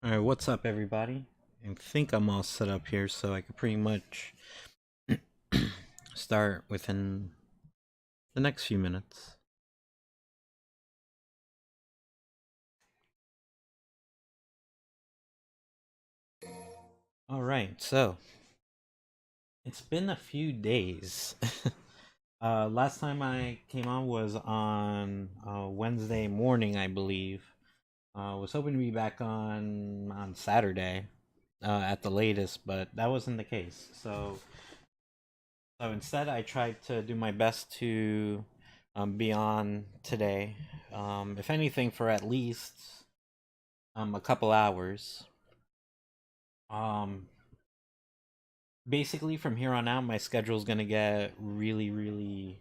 Alright, what's up, everybody? I think I'm all set up here, so I could pretty much start within the next few minutes. Alright, so it's been a few days. Last time I came on was on Wednesday morning, I believe. Was hoping to be back on Saturday at the latest, but that wasn't the case. So instead, I tried to do my best to be on today. If anything, for at least a couple hours. Um, Basically, from here on out, my schedule is gonna get really, really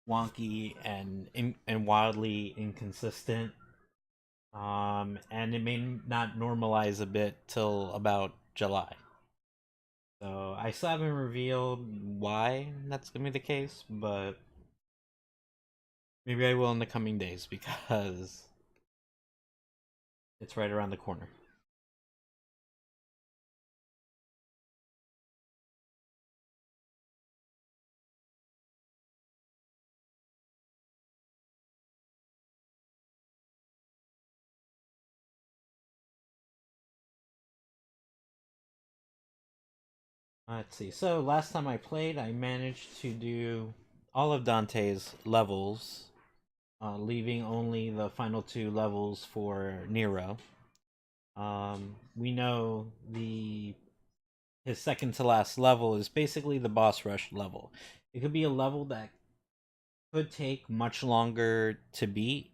wonky and wildly inconsistent. And it may not normalize a bit till about July. So I still haven't revealed why that's gonna be the case, but maybe I will in the coming days because it's right around the corner. Let's see. So last time I played, I managed to do all of Dante's levels, leaving only the final two levels for Nero. We know the his second to last level is basically the boss rush level. It could be a level that could take much longer to beat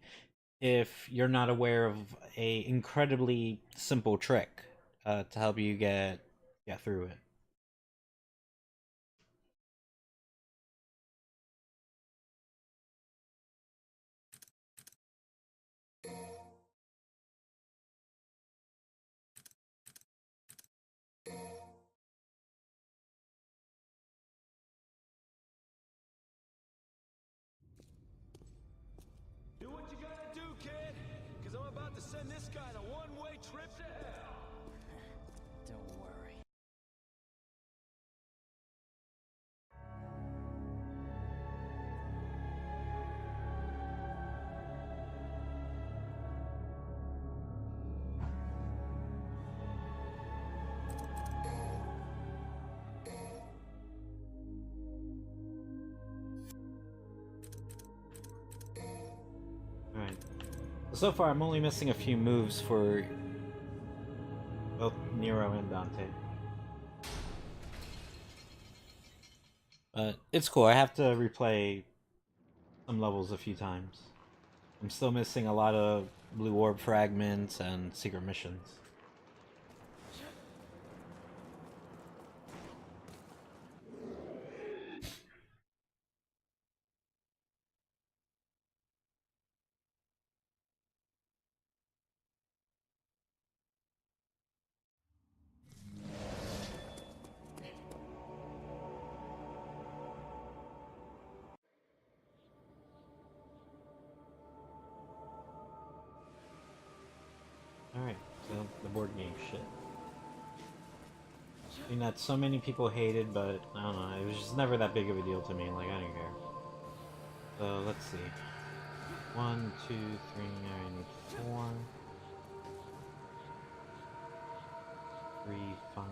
if you're not aware of a incredibly simple trick to help you get through it. Do what you gotta do, kid! Because I'm about to send this guy on a one-way trip to hell! Don't worry. Alright. So far, I'm only missing a few moves for both Nero and Dante. But it's cool. I have to replay some levels a few times. I'm still missing a lot of blue orb fragments and secret missions. Alright, so the board game shit. I mean, that so many people hated, but I don't know, it was just never that big of a deal to me, like, I don't care. So, let's see. 1, 2, 3, I need 4. 3, 5,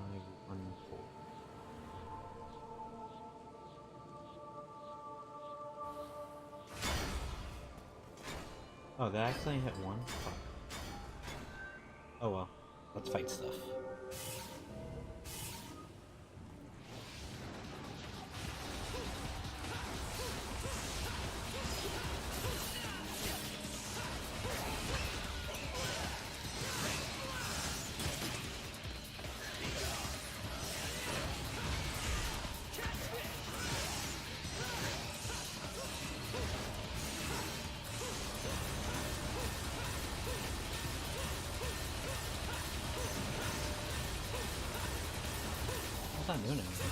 1, 4. Oh, did I accidentally hit 1? Fuck. Oh well. Let's fight stuff. It's not doing anything.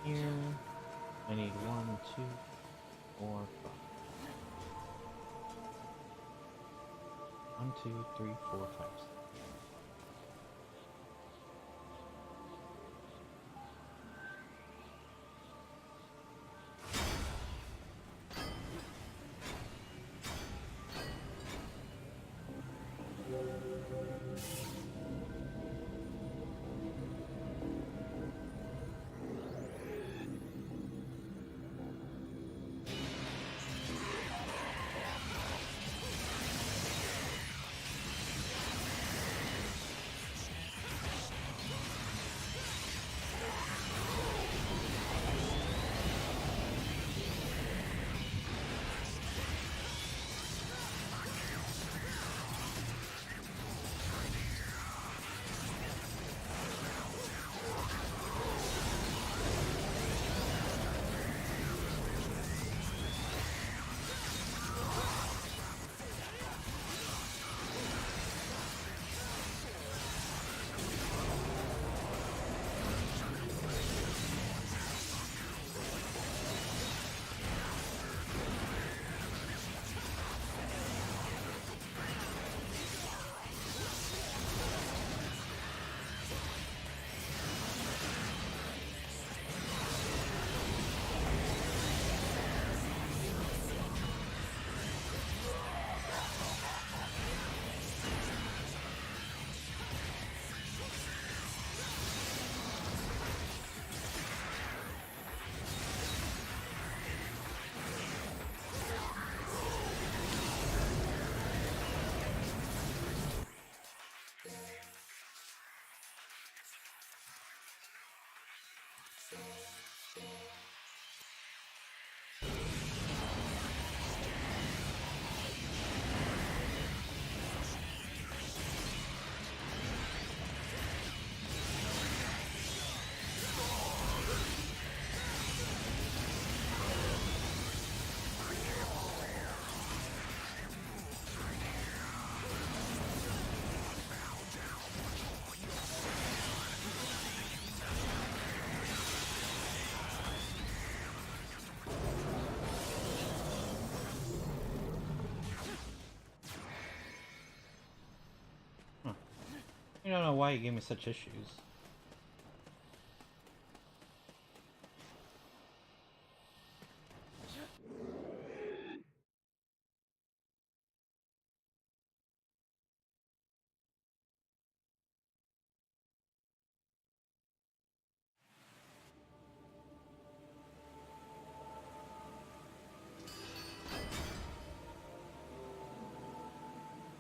here. I need 1, 2, 4, 5. 1, 2, 3, 4, 5, 6. I don't know why you gave me such issues.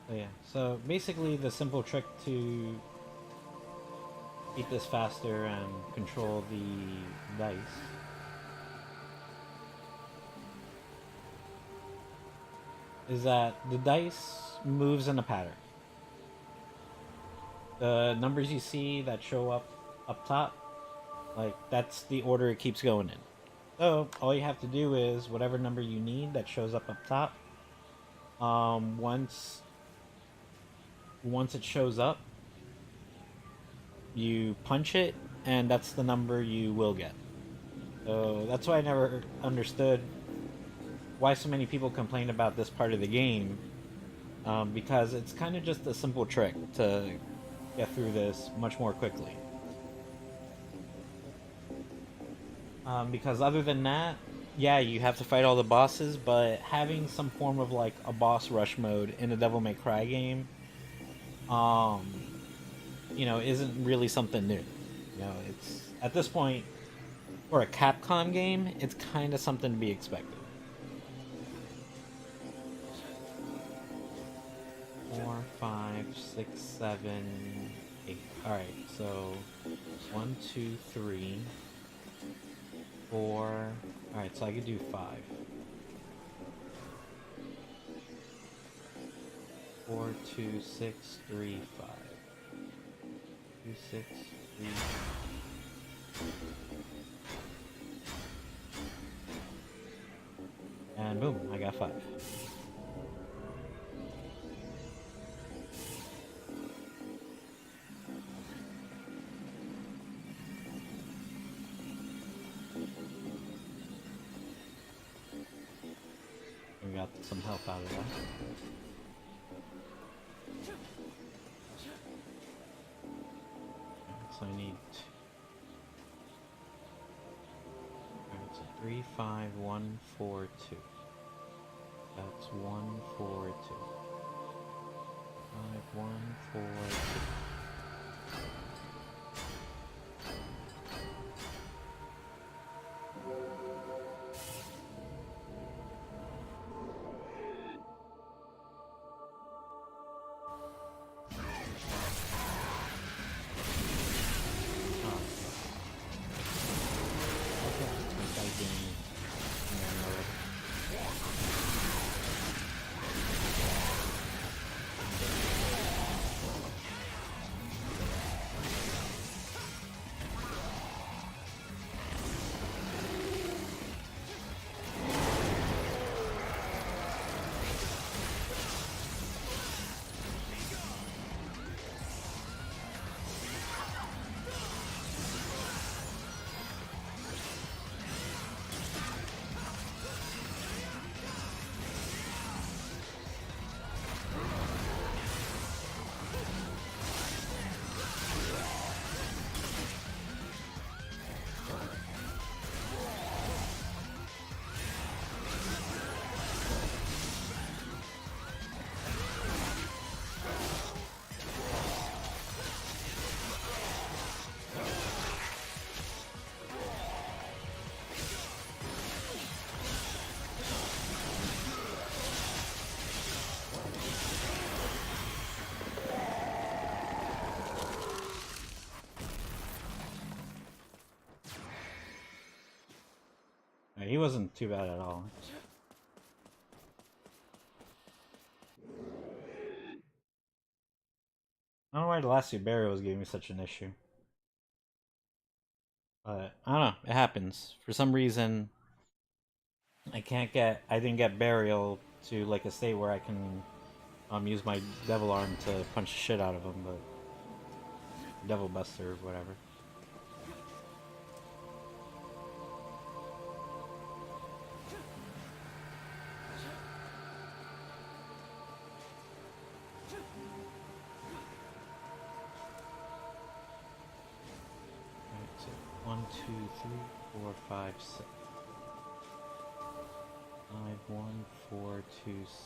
So yeah, so basically the simple trick to keep this faster and control the dice is that the dice moves in a pattern. The numbers you see that show up top, like that's the order it keeps going in. So all you have to do is whatever number you need that shows up top. Once it shows up, you punch it, and that's the number you will get. So that's why I never understood why so many people complain about this part of the game, because it's kind of just a simple trick to get through this much more quickly. Because other than that, yeah, you have to fight all the bosses, but having some form of like a boss rush mode in a Devil May Cry game, isn't really something new. It's at this point for a Capcom game, it's kind of something to be expected. 4, 5, 6, 7, 8. All right, so 1, 2, 3, 4. All right, so I could do 5. 4, 2, 6, 3, 5. 2, 6, 3. And boom, I got 5. got some health out of that. So I need. Alright, so 3, 5, 1, 4, 2. That's 1, 4, 2. 5, 1, 4, 2. He wasn't too bad at all. I don't know why the last two burials gave me such an issue. But I don't know, it happens. For some reason I didn't get burial to like a state where I can use my devil arm to punch the shit out of him, but devil buster or whatever. Alright, so 1, 2, 3, 4, 5, 6. 5, 1, 4, 2, 6.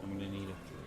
I'm gonna need a 3.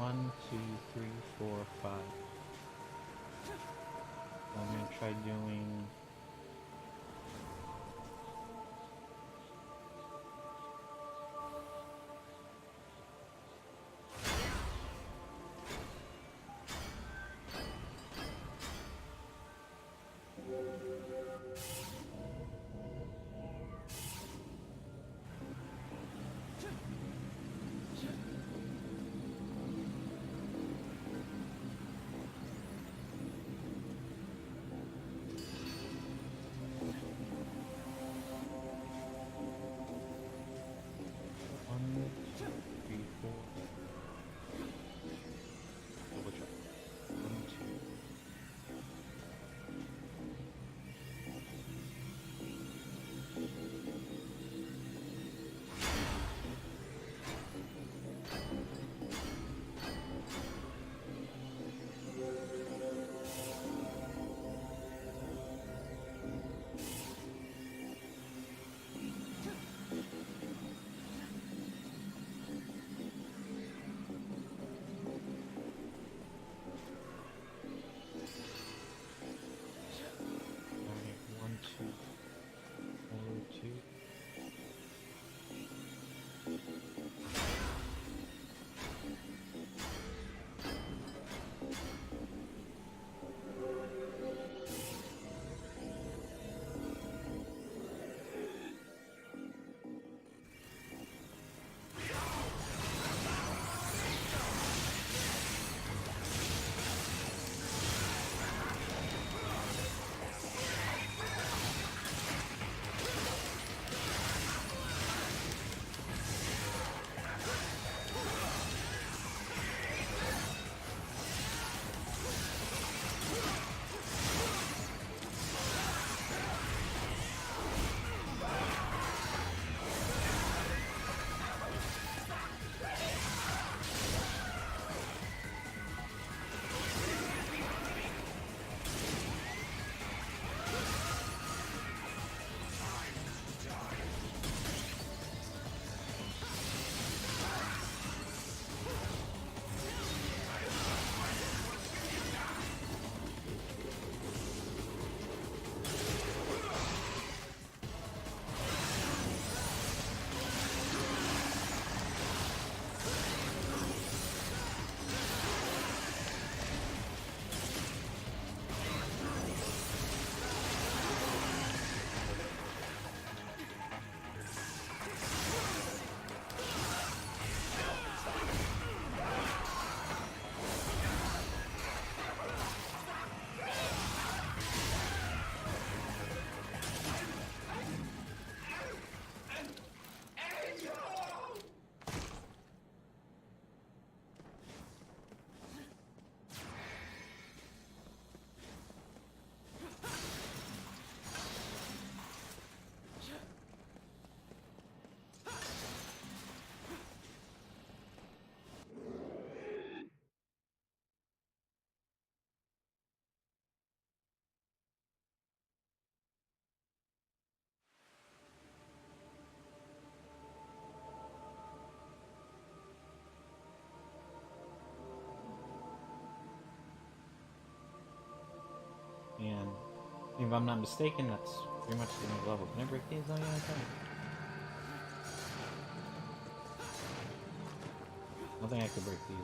1, 2, 3, 4, 5. So I'm gonna try doing. One, two, three, four. Double check. 1, 2. Alright, 1, 2, 4, 2. And if I'm not mistaken, that's pretty much the new level. Can I break these? Oh yeah, I can. I don't think I could break these.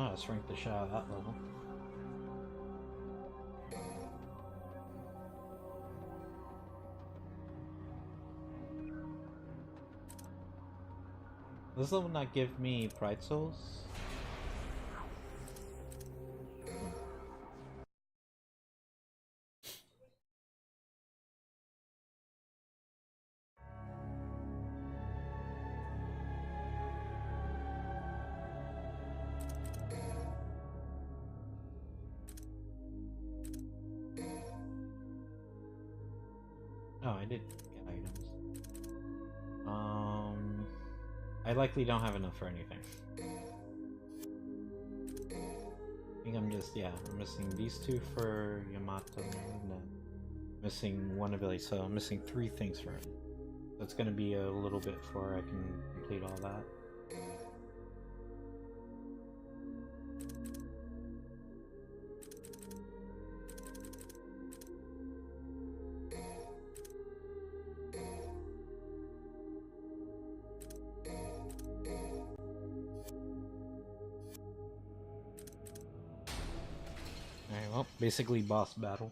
Oh, let's rank the shot out of that level. Does this level not give me Pride Souls? Oh, I did get items. I likely don't have enough for anything. I think I'm just, yeah, I'm missing these two for Yamato, and missing one ability, so I'm missing 3 things for it. So it's gonna be a little bit before I can complete all that. Alright, well, basically boss battle.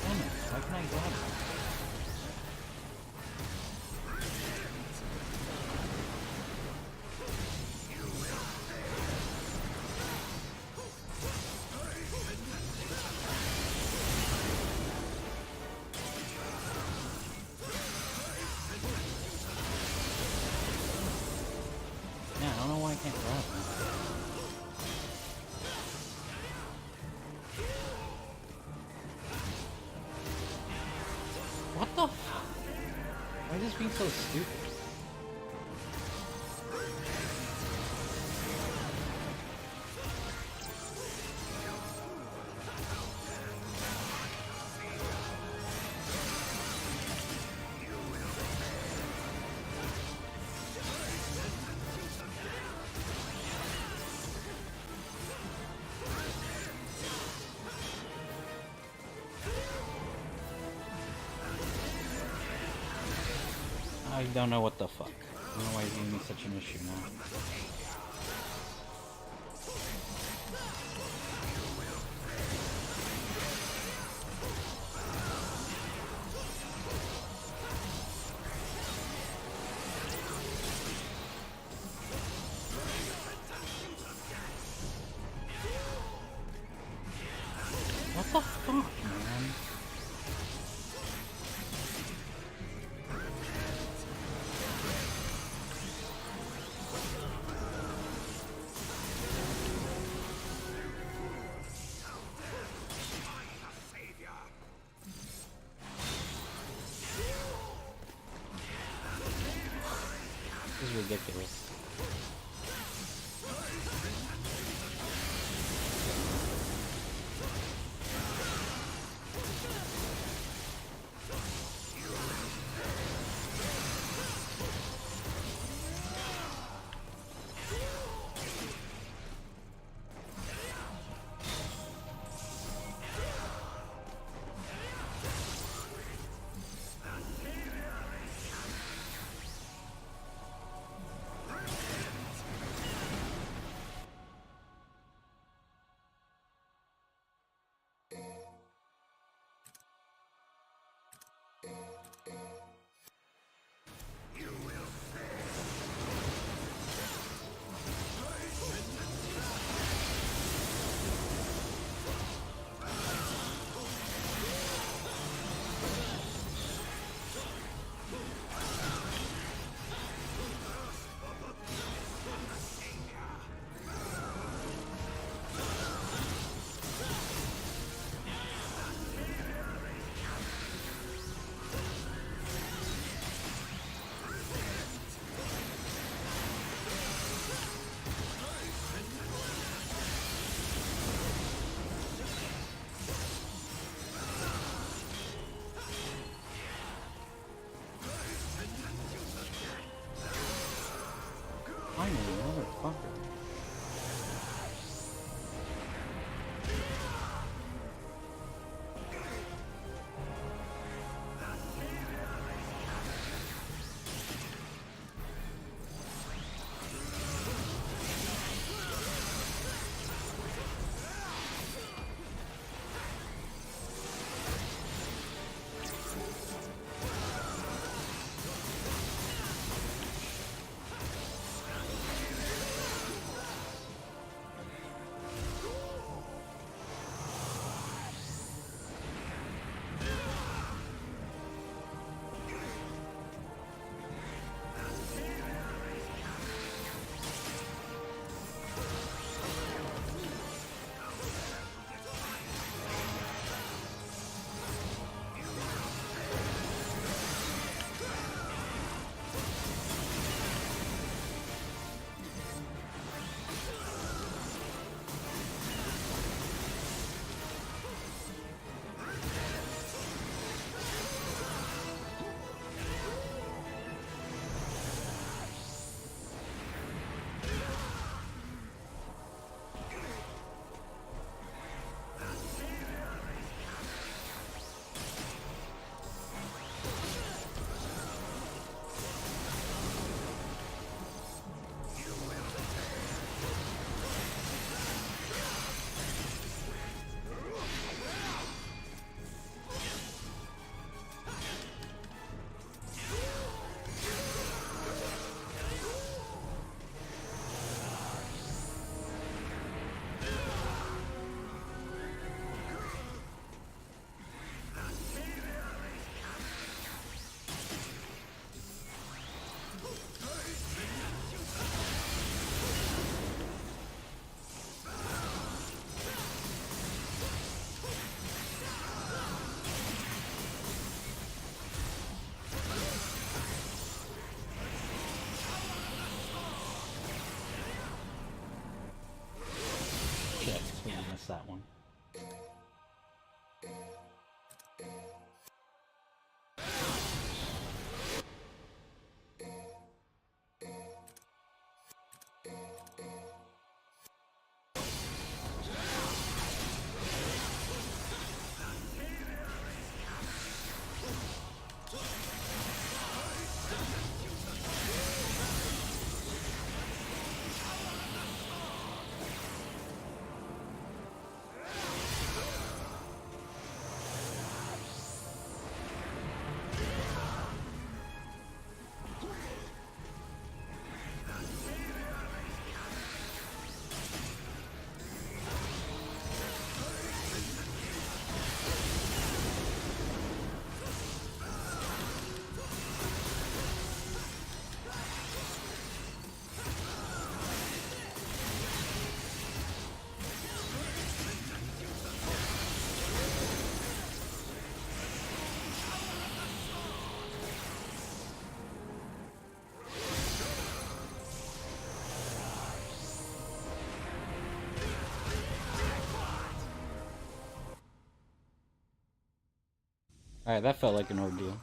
Damn it, why can I grab it? Yeah, I don't know why I can't grab it. What the f- Why is this being so stupid? I don't know what the fuck. I don't know why it's giving me such an issue now. What the fuck, man? This is ridiculous. Alright, that felt like an ordeal.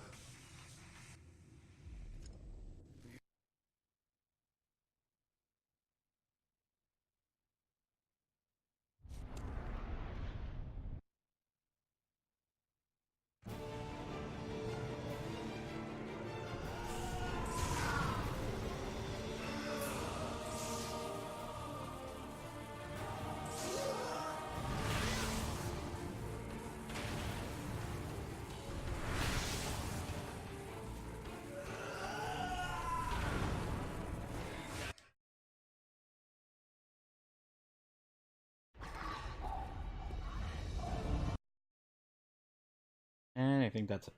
And I think that's it.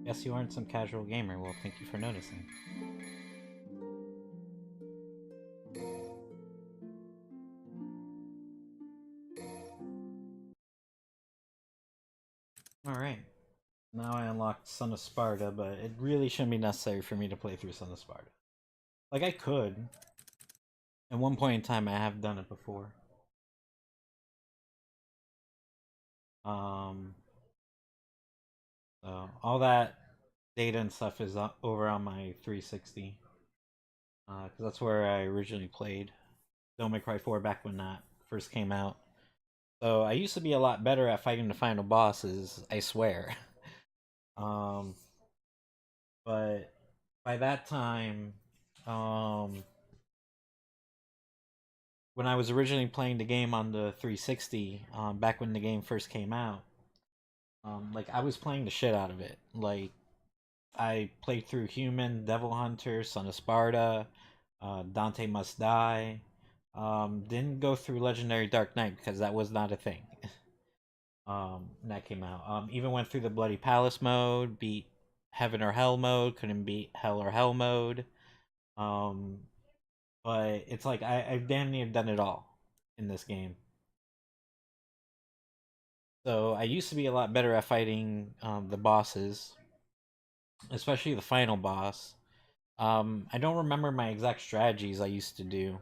Guess you aren't some casual gamer. Well, thank you for noticing. Alright. Now I unlocked Son of Sparta, but it really shouldn't be necessary for me to play through Son of Sparta. Like, I could. At one point in time, I have done it before. So all that data and stuff is over on my 360. Because that's where I originally played Devil May Cry 4 back when that first came out. So I used to be a lot better at fighting the final bosses, I swear. But by that time, when I was originally playing the game on the 360, back when the game first came out, like I was playing the shit out of it. Like I played through Human, Devil Hunter, Son of Sparta, Dante Must Die. Didn't go through Legendary Dark Knight because that was not a thing. That came out. Even went through the Bloody Palace mode, beat Heaven or Hell mode, couldn't beat Hell or Hell mode. But it's like I've damn near done it all in this game. So I used to be a lot better at fighting the bosses, especially the final boss. I don't remember my exact strategies I used to do,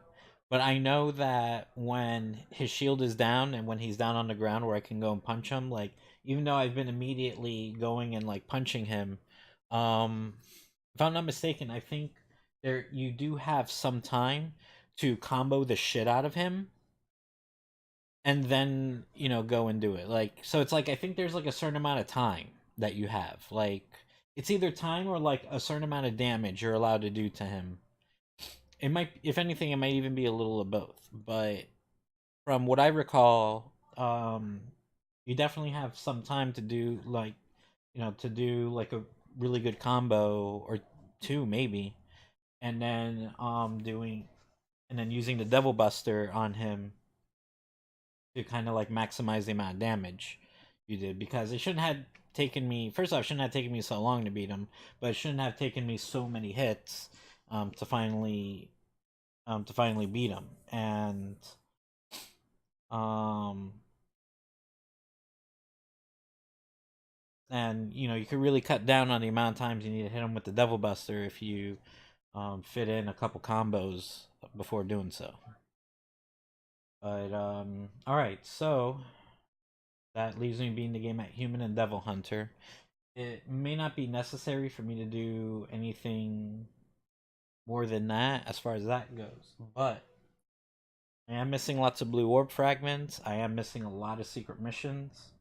but I know that when his shield is down and when he's down on the ground where I can go and punch him, like even though I've been immediately going and like punching him, if I'm not mistaken, I think there you do have some time to combo the shit out of him and then, go and do it. Like so it's like I think there's like a certain amount of time that you have. Like it's either time or like a certain amount of damage you're allowed to do to him. It might, if anything, it might even be a little of both. But from what I recall, you definitely have some time to do like, to do like a really good combo or two maybe, and then using the Devil Buster on him to kind of like maximize the amount of damage you did, because it shouldn't have taken me, first off, it shouldn't have taken me so long to beat him, but it shouldn't have taken me so many hits to finally beat him. Um and you could really cut down on the amount of times you need to hit him with the Devil Buster if you fit in a couple combos before doing so. But all right, so that leaves me beating the game at Human and Devil Hunter. It may not be necessary for me to do anything more than that as far as that goes, but I am missing lots of blue orb fragments. I am missing a lot of secret missions,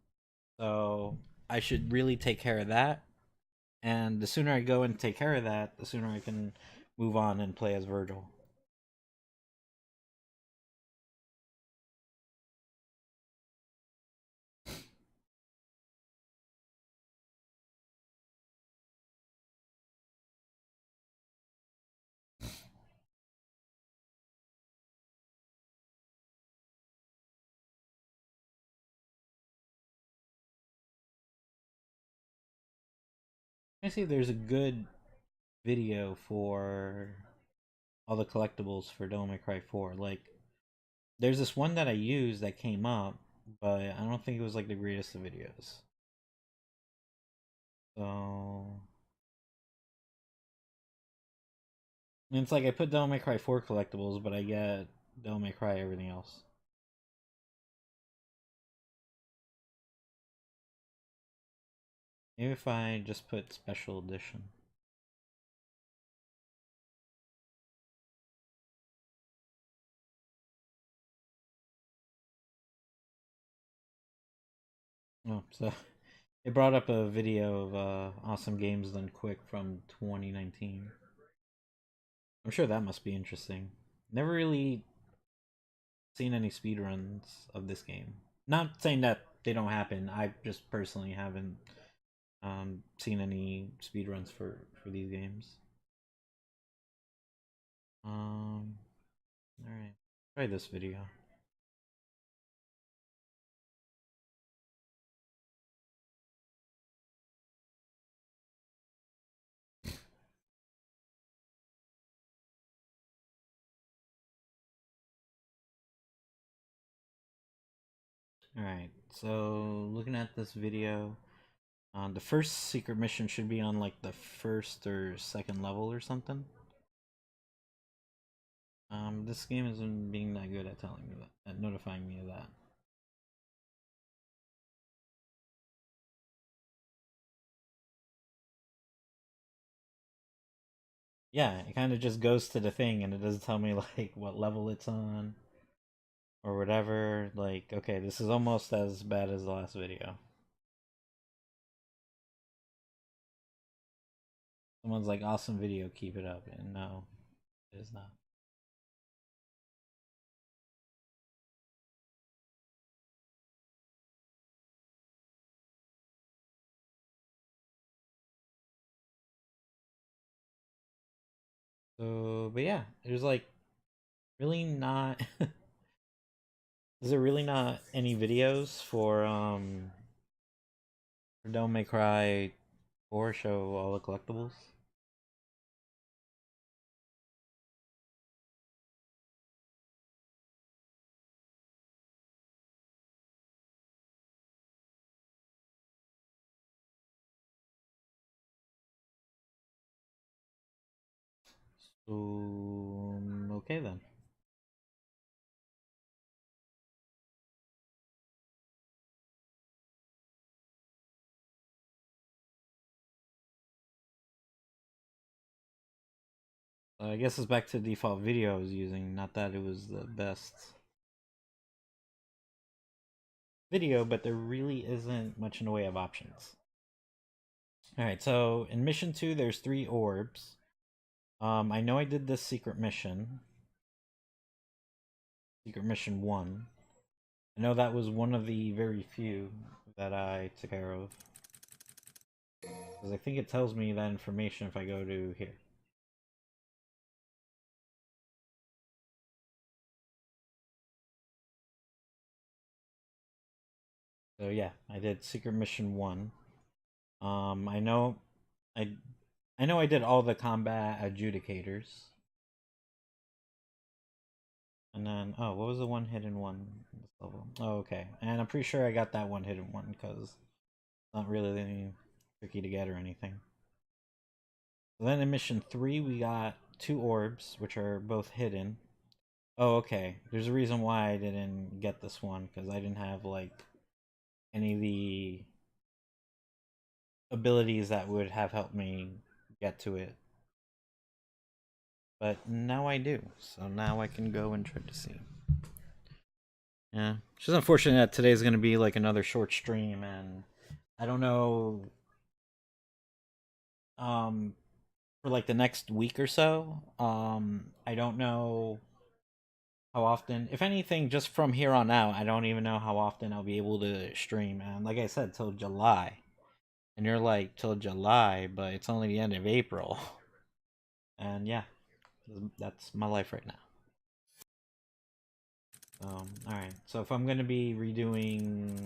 so I should really take care of that. And the sooner I go and take care of that, the sooner I can move on and play as Virgil. I see there's a good video for all the collectibles for Devil May Cry 4. Like, there's this one that I used that came up, but I don't think it was like the greatest of videos. So and it's like I put Devil May Cry 4 collectibles, but I get Devil May Cry everything else. Maybe if I just put special edition. Oh, so it brought up a video of Awesome Games Done Quick from 2019. I'm sure that must be interesting. Never really seen any speedruns of this game. Not saying that they don't happen. I just personally haven't seen any speedruns for these games. All right, try this video. Alright, so looking at this video, the first secret mission should be on like the first or second level or something. This game isn't being that good at telling me that, at notifying me of that. Yeah, it kind of just goes to the thing and it doesn't tell me like what level it's on or whatever. Like, okay, this is almost as bad as the last video. Someone's like, awesome video, keep it up. And no, it is not. So, but yeah, there's like really not. Is there really not any videos for Devil May Cry 4 show all the collectibles? So okay then. I guess it's back to the default video I was using, not that it was the best video, but there really isn't much in the way of options. Alright, so in mission 2 there's 3 orbs. I know I did this secret mission. Secret mission 1. I know that was one of the very few that I took care of. Because I think it tells me that information if I go to here. So yeah, I did secret mission 1. I know I did all the combat adjudicators. And then what was the one hidden one in this level? Oh, okay. And I'm pretty sure I got that one hidden one because it's not really tricky to get or anything. So then in mission 3 we got 2 orbs which are both hidden. Oh, okay. There's a reason why I didn't get this one because I didn't have like any of the abilities that would have helped me get to it. But now I do, so now I can go and try to see. Yeah, it's just unfortunate that today's gonna be like another short stream, and I don't know. For like the next week or so, I don't know how often. If anything, just from here on out, I don't even know how often I'll be able to stream. And like I said, till July, and you're like till July, but it's only the end of April, and yeah. That's my life right now. Alright, so if I'm gonna be redoing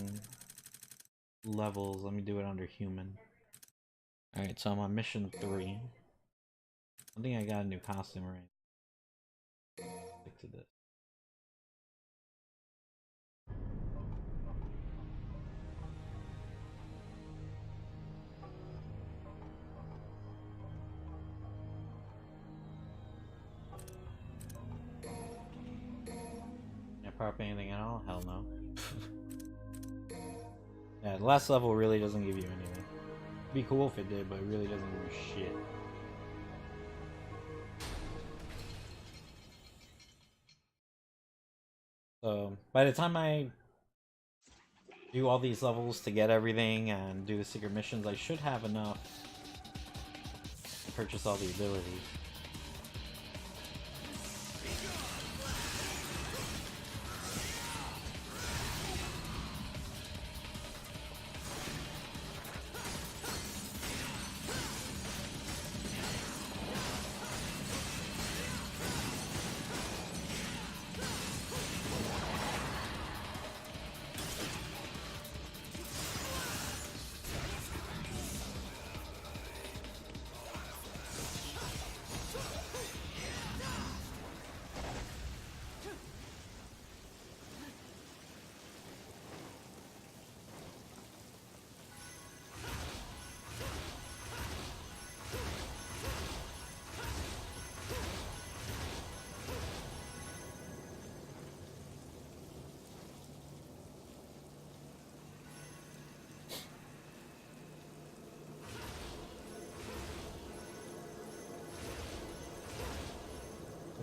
levels, let me do it under human. Alright, so I'm on mission 3. I think I got a new costume right. Stick to this. Can I prop anything at all? Hell no. Yeah, the last level really doesn't give you anything. It'd be cool if it did, but it really doesn't give you shit. So, by the time I do all these levels to get everything and do the secret missions, I should have enough to purchase all the abilities.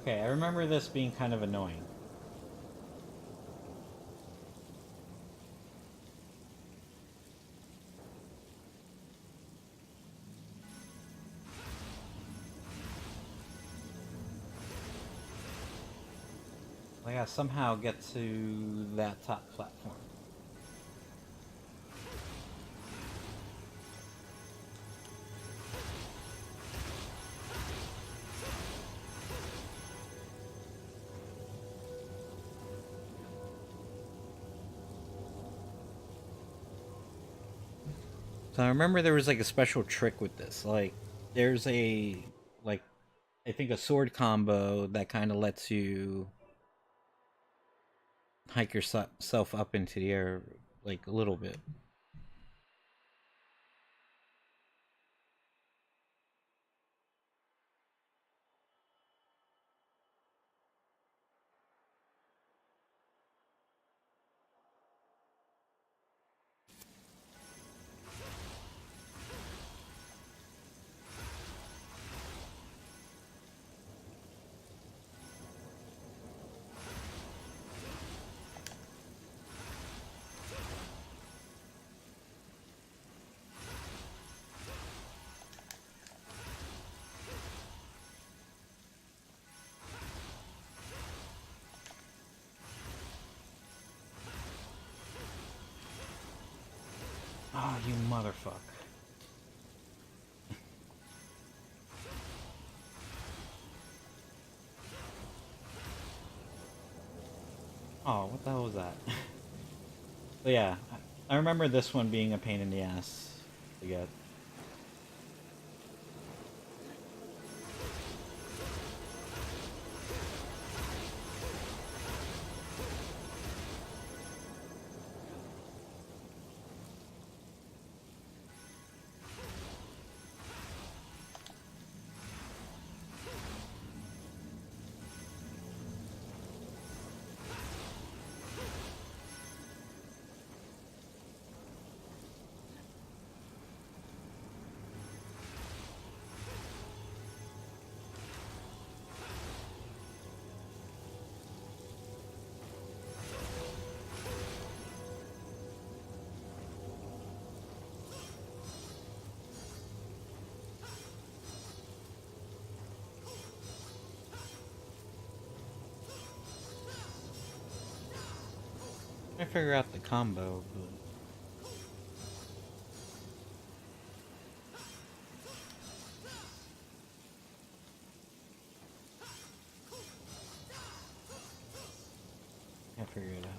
Okay, I remember this being kind of annoying. I gotta somehow get to that top platform. So I remember there was like a special trick with this. Like, there's a, like, I think a sword combo that kind of lets you hike yourself up into the air, like, a little bit. Oh, you motherfucker. Oh, what the hell was that? But yeah, I remember this one being a pain in the ass to get. I figure out the combo, but can't figure it out.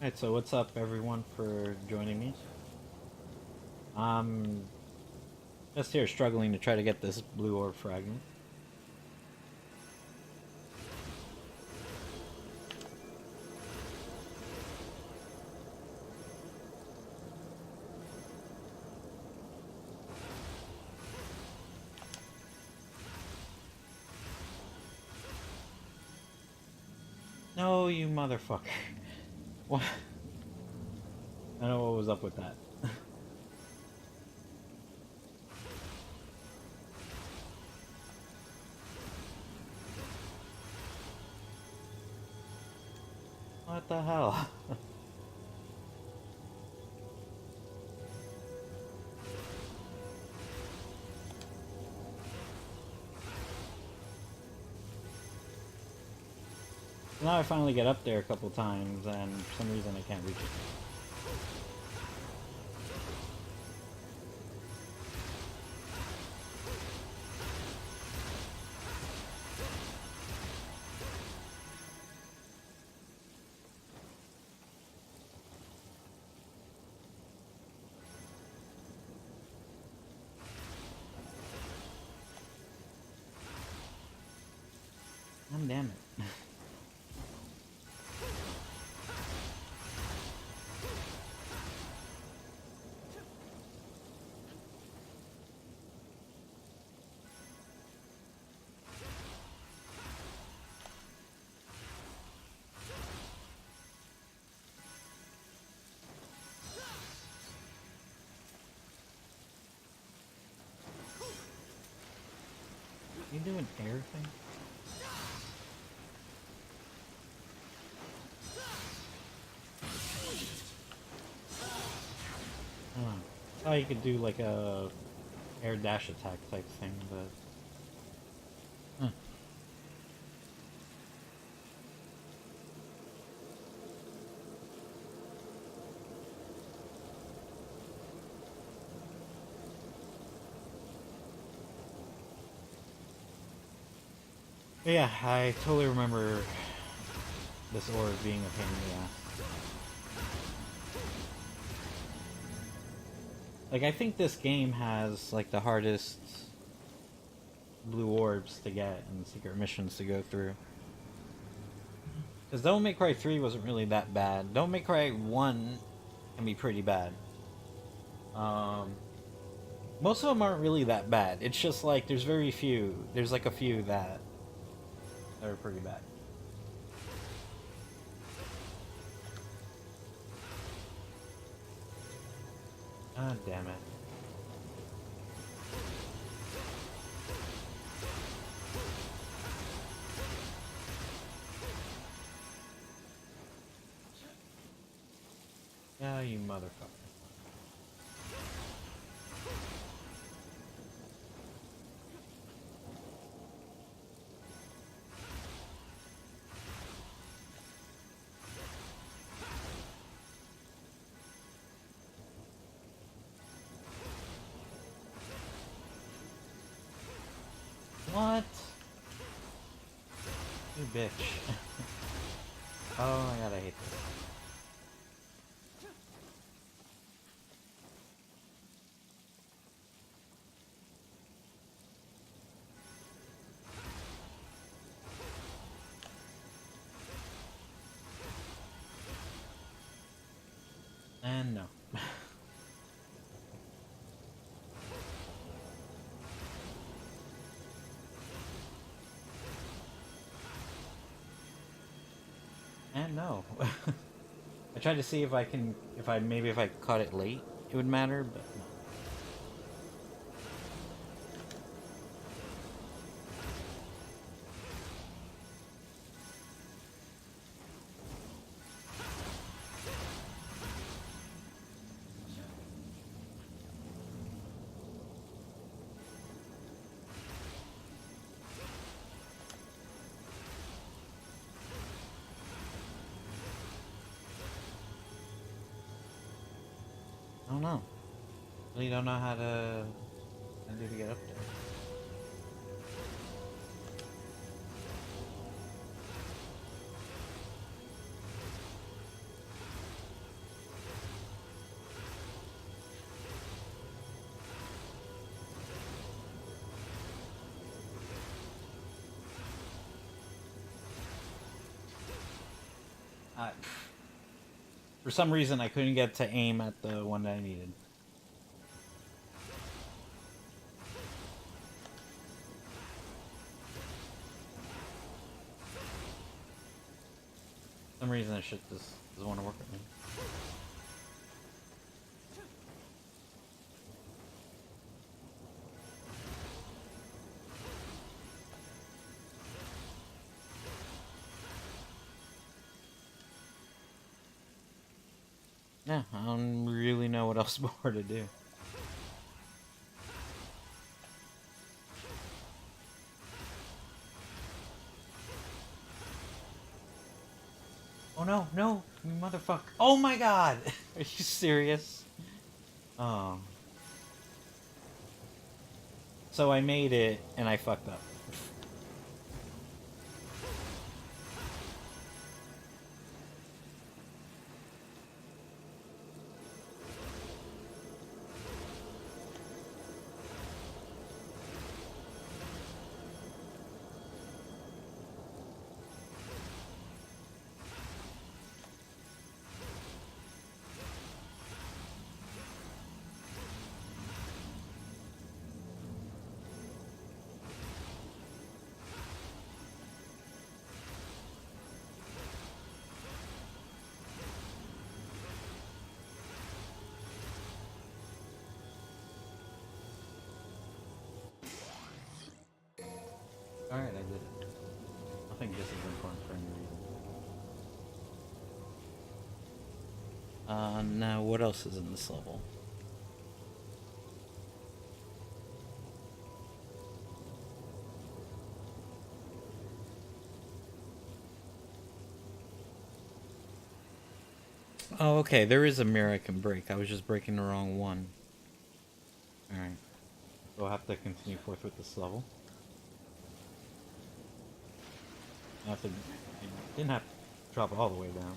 Alright, so what's up everyone for joining me? Just here struggling to try to get this blue orb fragment. No, you motherfucker. What? I don't know what was up with that. What the hell? Now I finally get up there a couple times, and for some reason I can't reach it. God damn it. You do an air thing? Oh, you could do like a air dash attack type thing, but But yeah, I totally remember this orb being a pain in the ass. Like, I think this game has, like, the hardest blue orbs to get and secret missions to go through. Because Devil May Cry 3 wasn't really that bad. Devil May Cry 1 can be pretty bad. Most of them aren't really that bad. It's just like, there's very few. There's like a few that are pretty bad. God damn it. Yeah, you motherfucker. What? You bitch. Oh my god, I hate this. And no. And no. I tried to see if I can, if I caught it late, it would matter, but no. I don't know. Really don't know how to do to get up there. For some reason, I couldn't get to aim at the one that I needed. For some reason, this shit just doesn't want to work with me. Yeah, I don't really know what else more to do. Oh no, no, you motherfucker. Oh my god! Are you serious? Oh. So I made it, and I fucked up. Alright, I did it. I think this is important for any reason. Now what else is in this level? Oh, okay, there is a mirror I can break. I was just breaking the wrong one. Alright. So I'll have to continue forth with this level. I have to... Didn't have to drop it all the way down.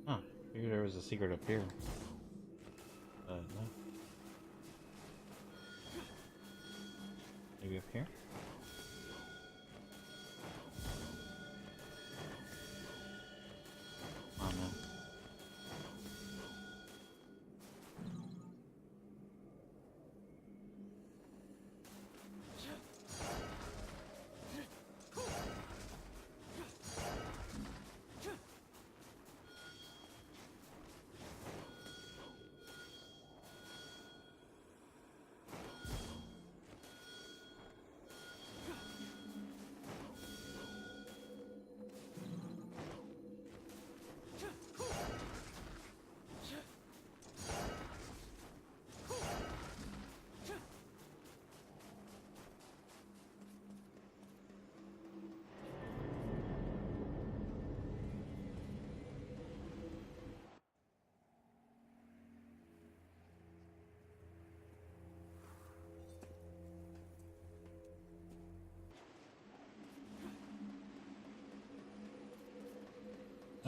Huh. Maybe there was a secret up here. No. Maybe up here? Oh no.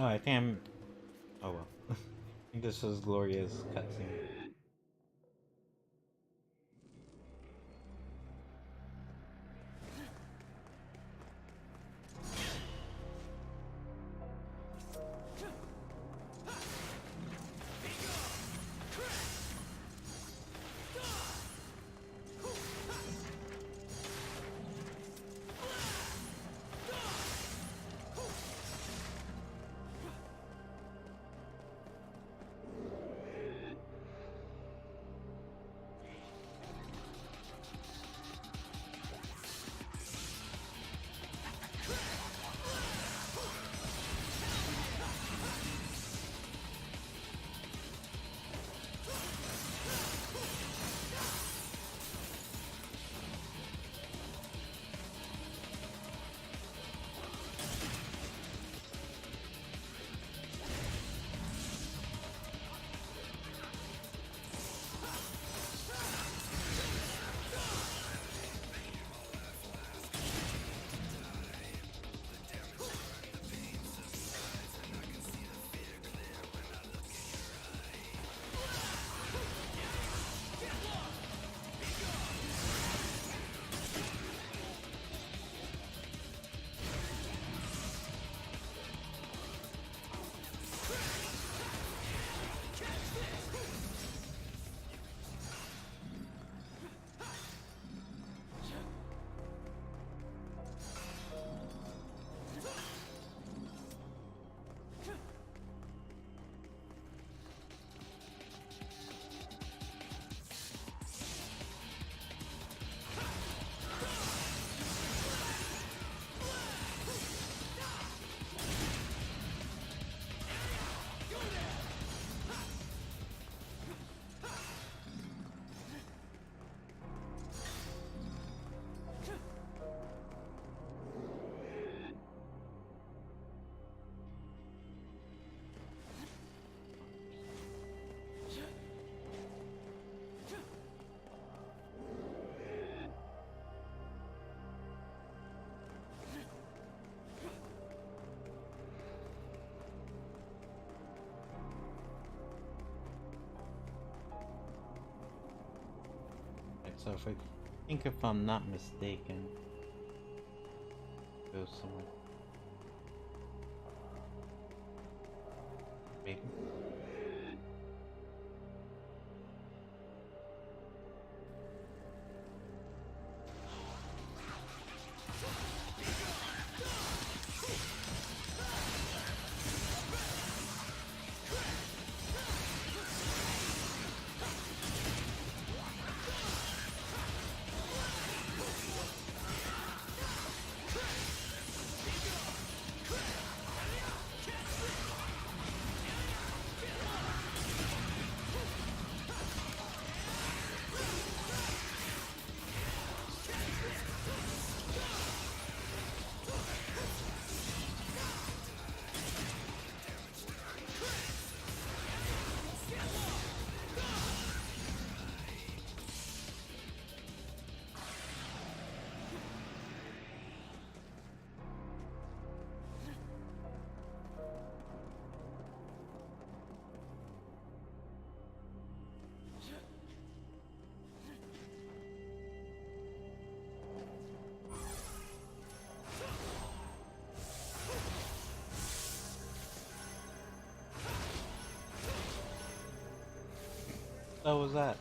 Oh, I think I'm. Oh well. I think this was Gloria's cutscene. So if I think if I'm not mistaken, go somewhere. Maybe. What was that?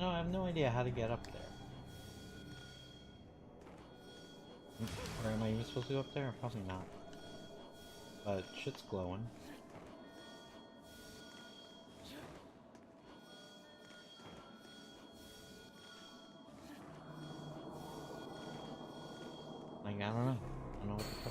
No, I have no idea how to get up there. Or am I even supposed to go up there? Probably not. But shit's glowing. Like, I don't know. I don't know what to do.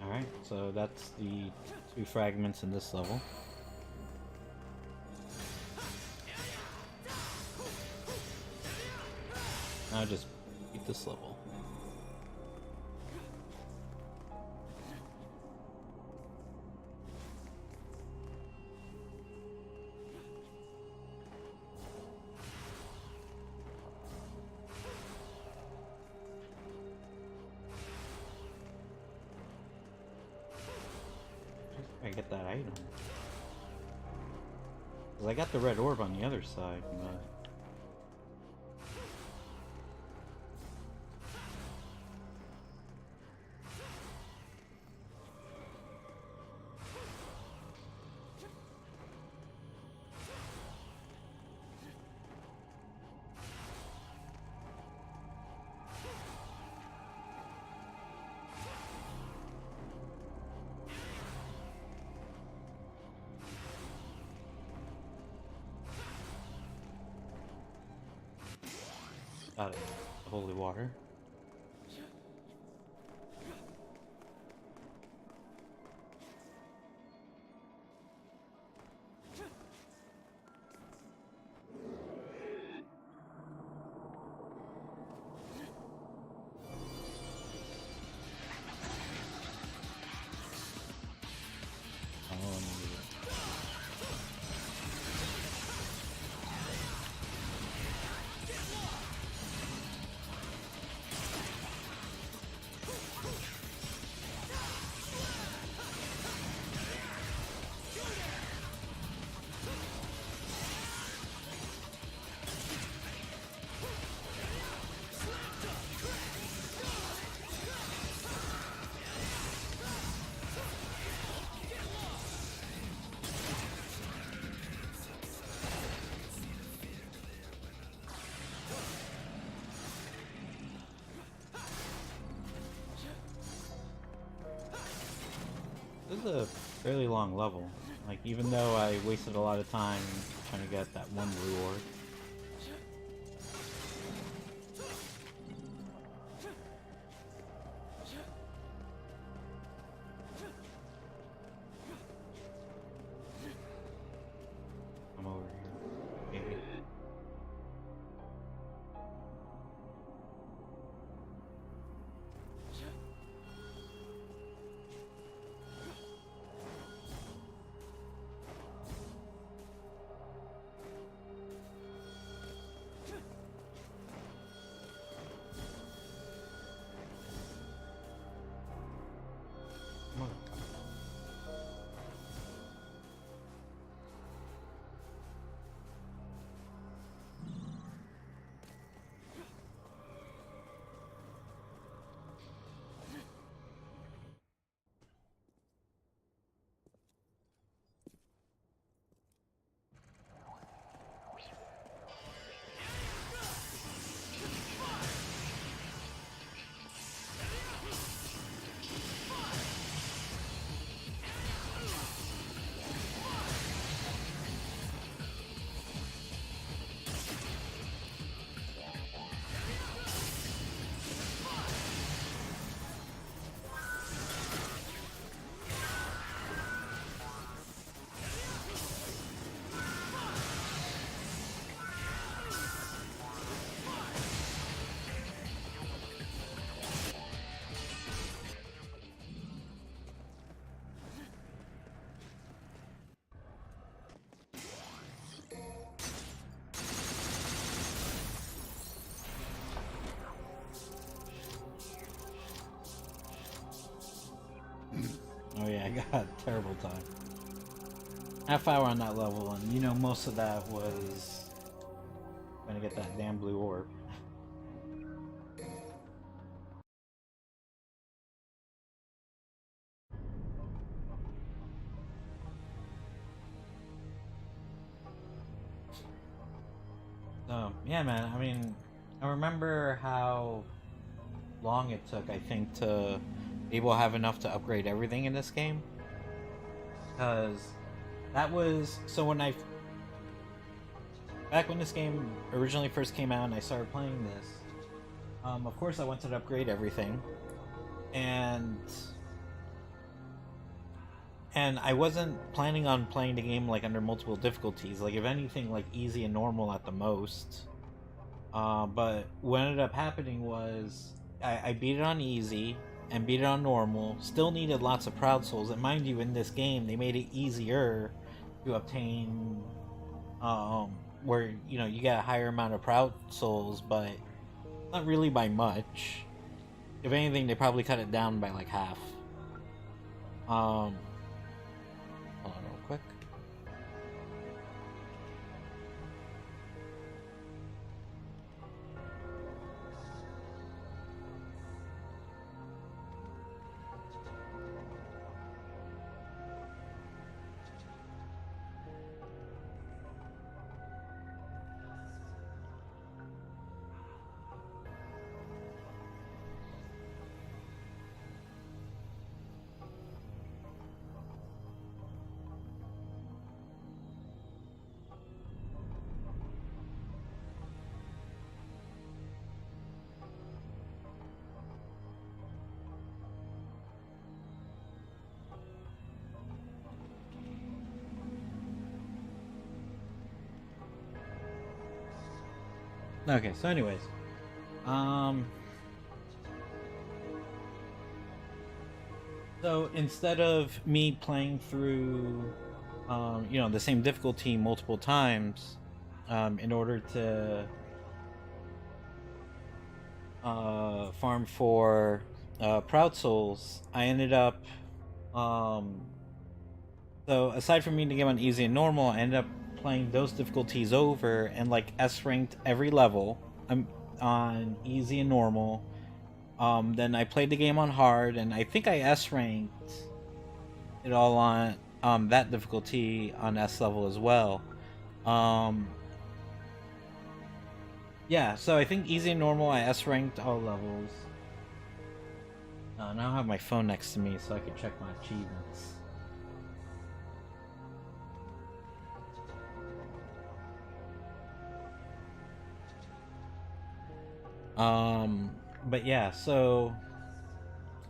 Alright, so that's the 2 fragments in this level. Now just beat this level. I get that item. 'Cause I got the red orb on the other side, but... Got it. The holy water. was a fairly long level. Like, even though I wasted a lot of time trying to get that one blue orb. I'm over here. Maybe. Come on. Oh yeah, I got a terrible time. Half hour on that level, and you know most of that was gonna get that damn blue orb. So yeah, man. I mean, I remember how long it took. I think to be able to have enough to upgrade everything in this game, because that was so when I back when this game originally first came out and I started playing this. Of course, I wanted to upgrade everything, and I wasn't planning on playing the game like under multiple difficulties. Like if anything, like easy and normal at the most. But what ended up happening was I beat it on easy and beat it on normal. Still needed lots of Proud Souls, and mind you, in this game they made it easier to obtain. Where you know you get a higher amount of Proud Souls, but not really by much. If anything, they probably cut it down by like half. Hold on real quick. Okay, so anyways, so instead of me playing through, you know, the same difficulty multiple times, in order to farm for Proud Souls, I ended up, so aside from beating the game on easy and normal, I ended up playing those difficulties over and like S ranked every level. I'm on easy and normal. Then I played the game on hard, and I think I S ranked it all on that difficulty on S level as well. Yeah, so I think easy and normal I S ranked all levels. Now I have my phone next to me so I can check my achievements. But yeah, so,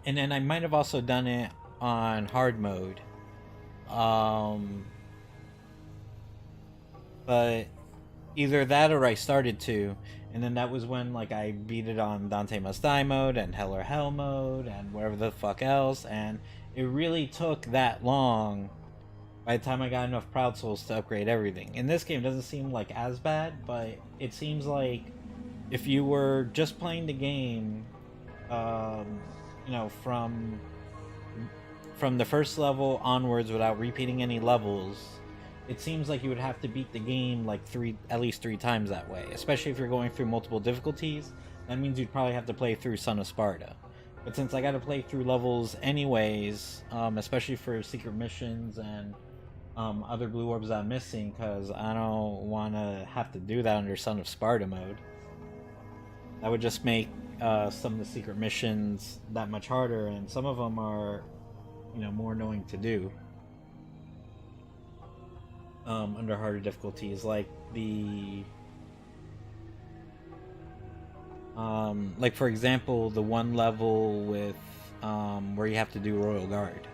and then I might have also done it on hard mode. Um, but either that or I started to, and then that was when like I beat it on Dante Must Die mode and Hell or Hell mode and whatever the fuck else, and it really took that long by the time I got enough Proud Souls to upgrade everything. In this game, it doesn't seem like as bad, but it seems like if you were just playing the game, um, you know, from the first level onwards without repeating any levels, it seems like you would have to beat the game like at least three times that way. Especially if you're going through multiple difficulties, that means you'd probably have to play through Son of Sparta. But since I got to play through levels anyways, especially for secret missions and other blue orbs I'm missing, because I don't want to have to do that under Son of Sparta mode. That would just make some of the secret missions that much harder, and some of them are, you know, more annoying to do under harder difficulties, like like for example, the one level with where you have to do Royal Guard.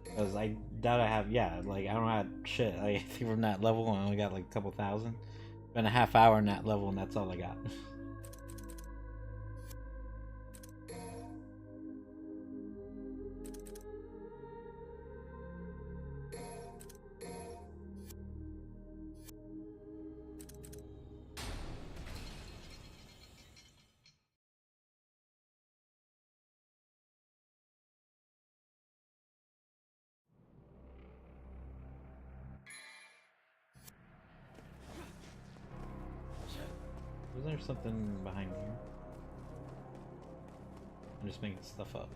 Because I doubt I have, yeah, like I don't have shit. I think from that level I only got like a couple thousand. Spent a half hour in that level and that's all I got. Was there something behind here? I'm just making stuff up.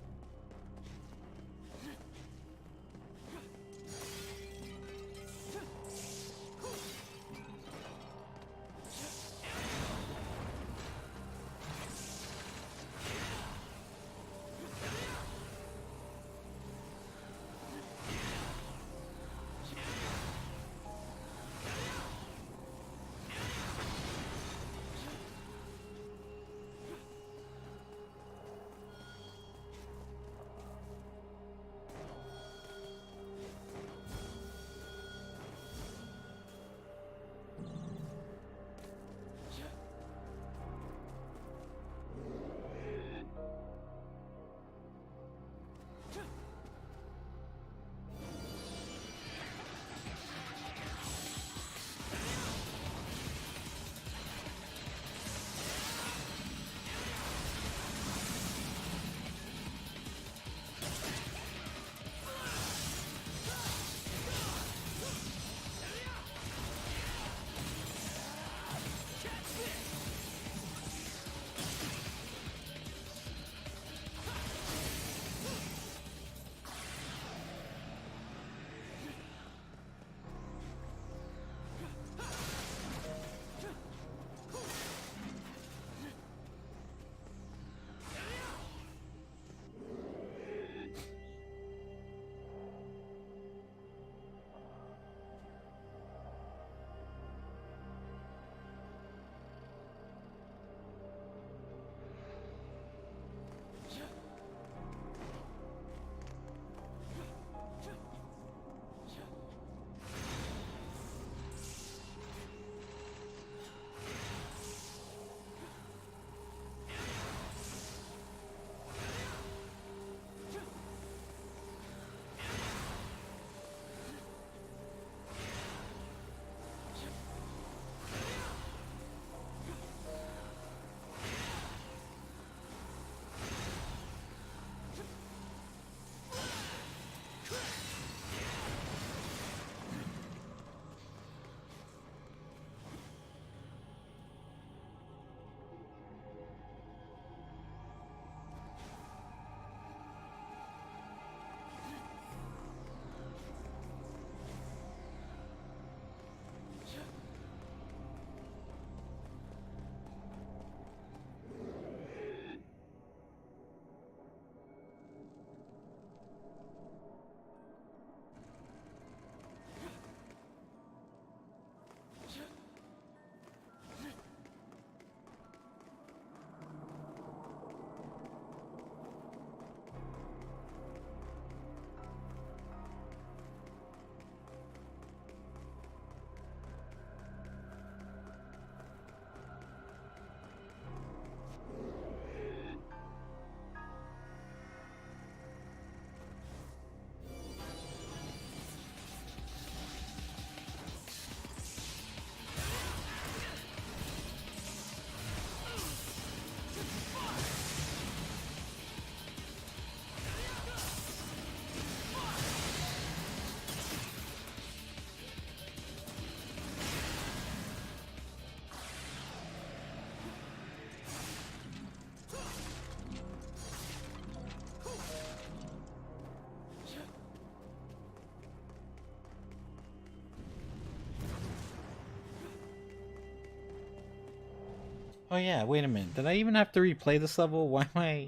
Oh yeah, wait a minute. Did I even have to replay this level? Why am I...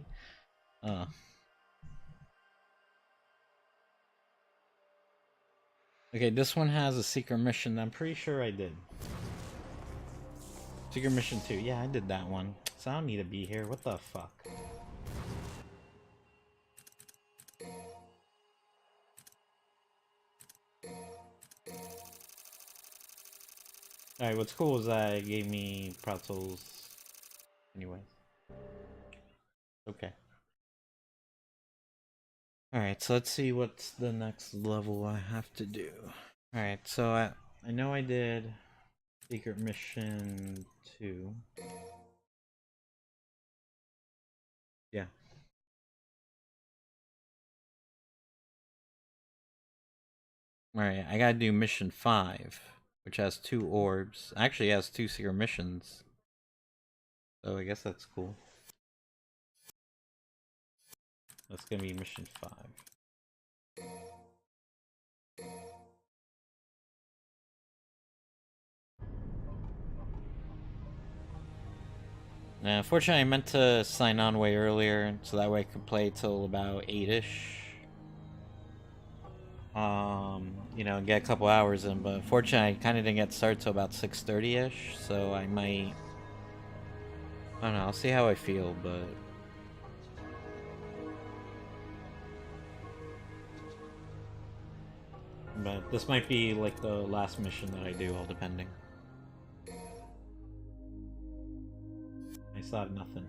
Oh. Okay, this one has a secret mission. I'm pretty sure I did. Secret mission 2. Yeah, I did that one. So I don't need to be here. What the fuck? Alright, what's cool is that it gave me pretzels. Anyway. Okay. Alright, so let's see what's the next level I have to do. Alright, so I know I did Secret Mission 2. Yeah. Alright, I gotta do Mission 5, which has 2 orbs. Actually, it has 2 secret missions. So I guess that's cool. That's gonna be Mission 5. Now, unfortunately, I meant to sign on way earlier, so that way I could play till about 8-ish. You know, get a couple hours in, but unfortunately, I kind of didn't get started till about 6:30-ish, so I might... I don't know, I'll see how I feel, but... But this might be, like, the last mission that I do, all depending. I still have nothing.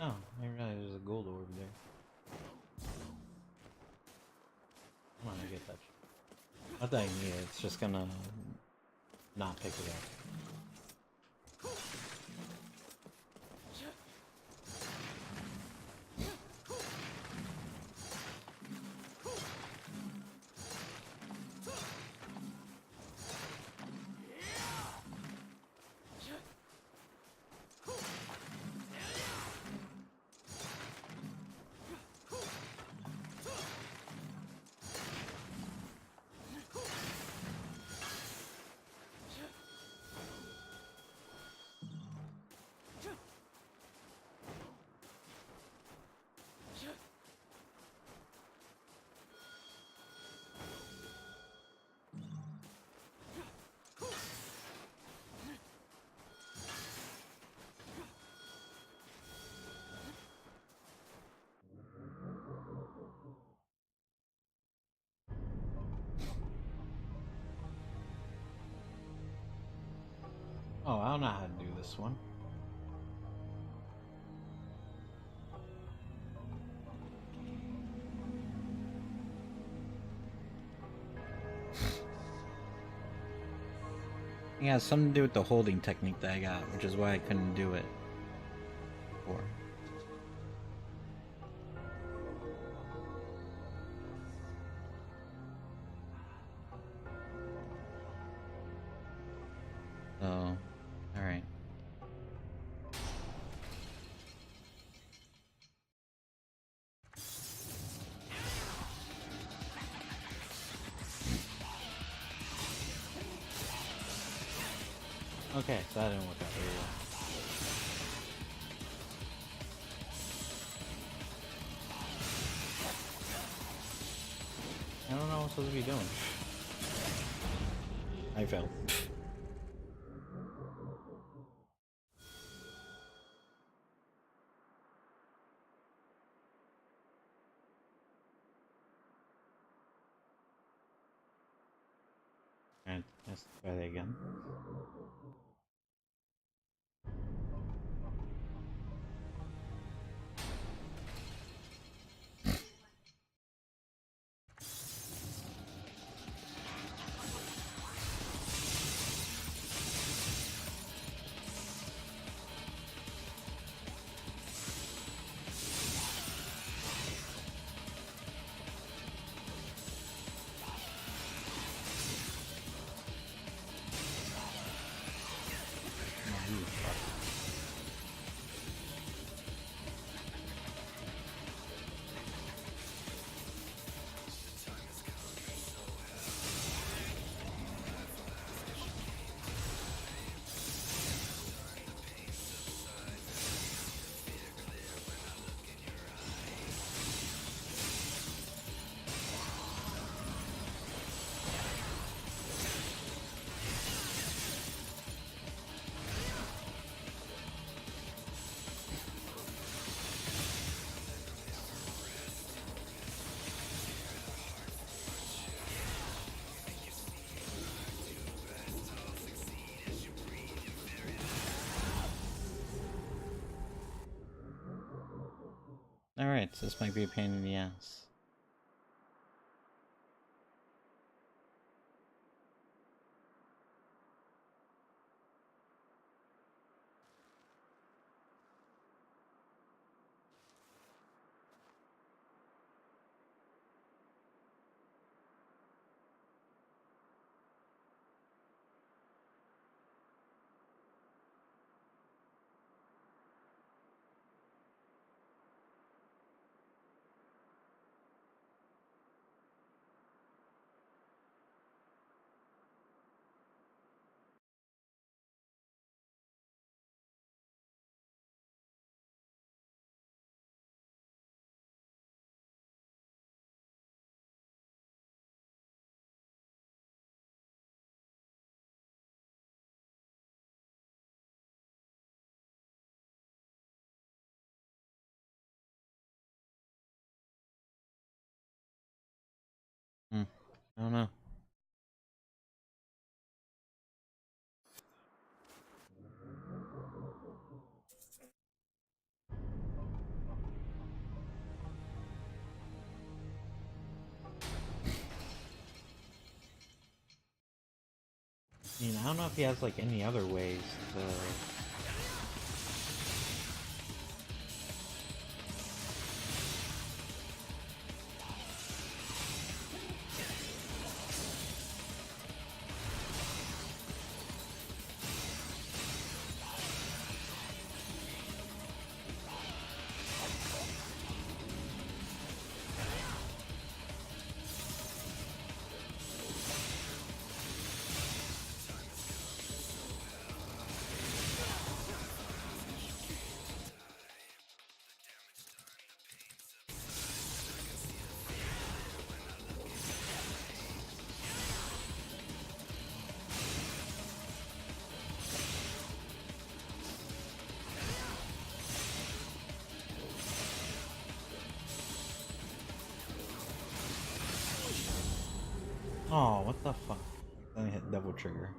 Oh, I didn't realize there's a gold orb there. Come on, I get that. Not that I need it, it's just gonna not pick it up. Oh, I don't know how to do this one. It has something to do with the holding technique that I got, which is why I couldn't do it before. So, alright. Okay, so that didn't work out very well. I don't know what I'm supposed to be doing. I failed. Alright, let's try that again. Alright, so this might be a pain in the ass. I don't know. I mean, I don't know if he has like any other ways to. Oh, what the fuck? Then I hit double trigger.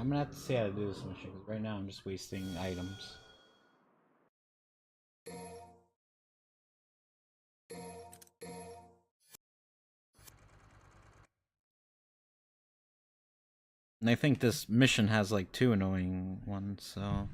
I'm gonna have to see how to do this mission, because right now I'm just wasting items. And I think this mission has like 2 annoying ones, so...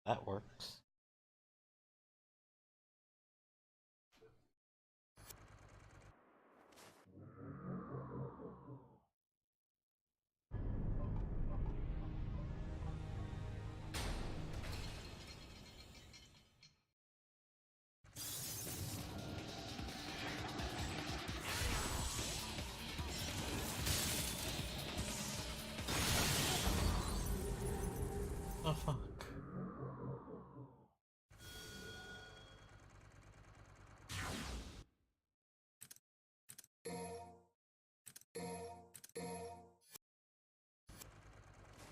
That works. Oh fuck.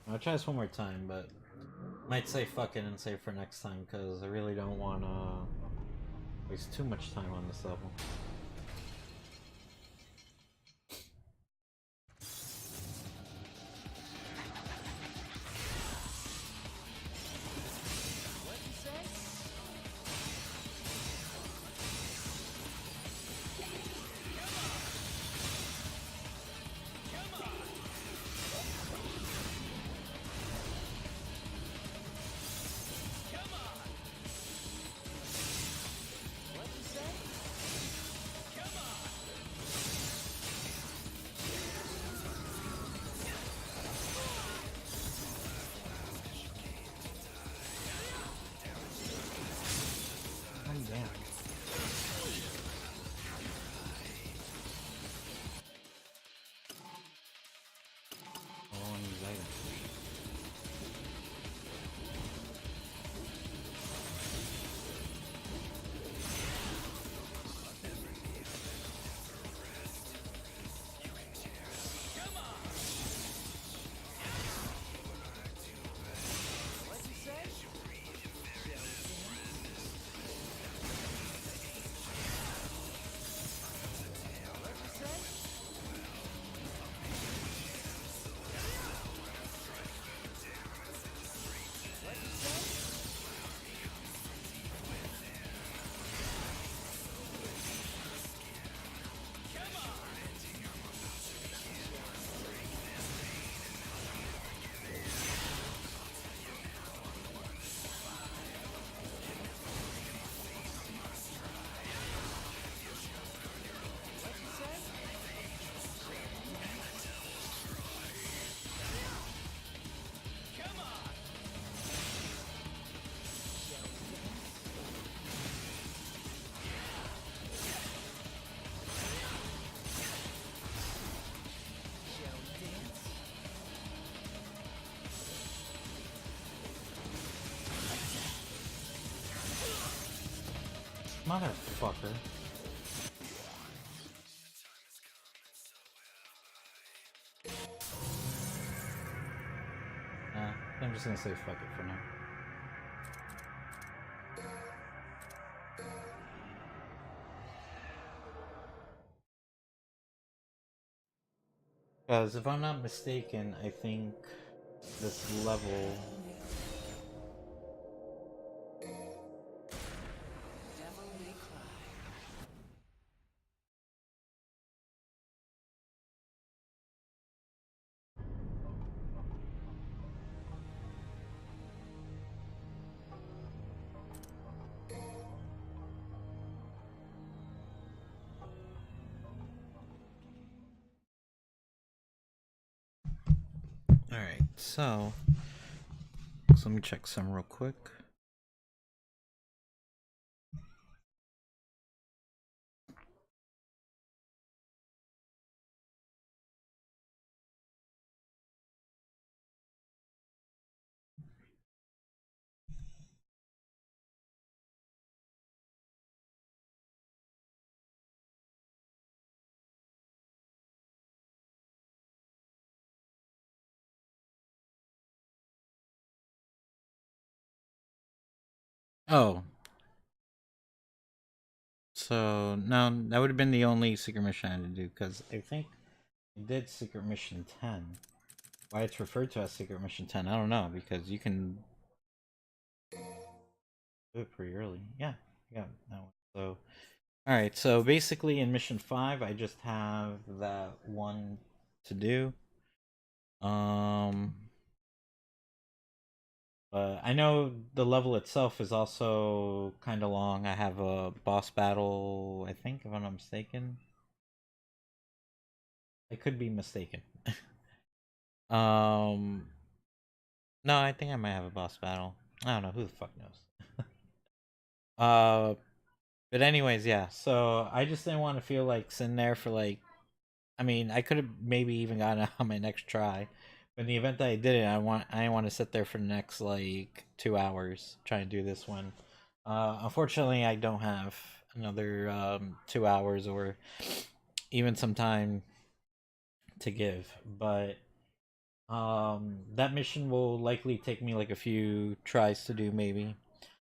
I'll try this one more time, but might say fuck it and save for next time, because I really don't want to waste too much time on this level. Motherfucker. I'm just gonna say fuck it for now. Because if I'm not mistaken, I think this level. Devil may cry. Alright, so let me check some real quick. Oh. So, no, that would have been the only secret mission I had to do, because I think I did Secret Mission 10. Why it's referred to as Secret Mission 10, I don't know, because you can do it pretty early. Yeah, that one. So, alright, so basically in Mission 5, I just have that one to do. But I know the level itself is also kind of long. I have a boss battle, I think, if I'm not mistaken. I could be mistaken. um, no, I think I might have a boss battle. I don't know. Who the fuck knows? uh, but anyways, yeah. So I just didn't want to feel like sitting there for like. I mean, I could have maybe even gotten it on my next try. But in the event that I did it, I didn't want to sit there for the next like 2 hours trying to do this one. Unfortunately, I don't have another 2 hours or even some time to give. But that mission will likely take me like a few tries to do, maybe.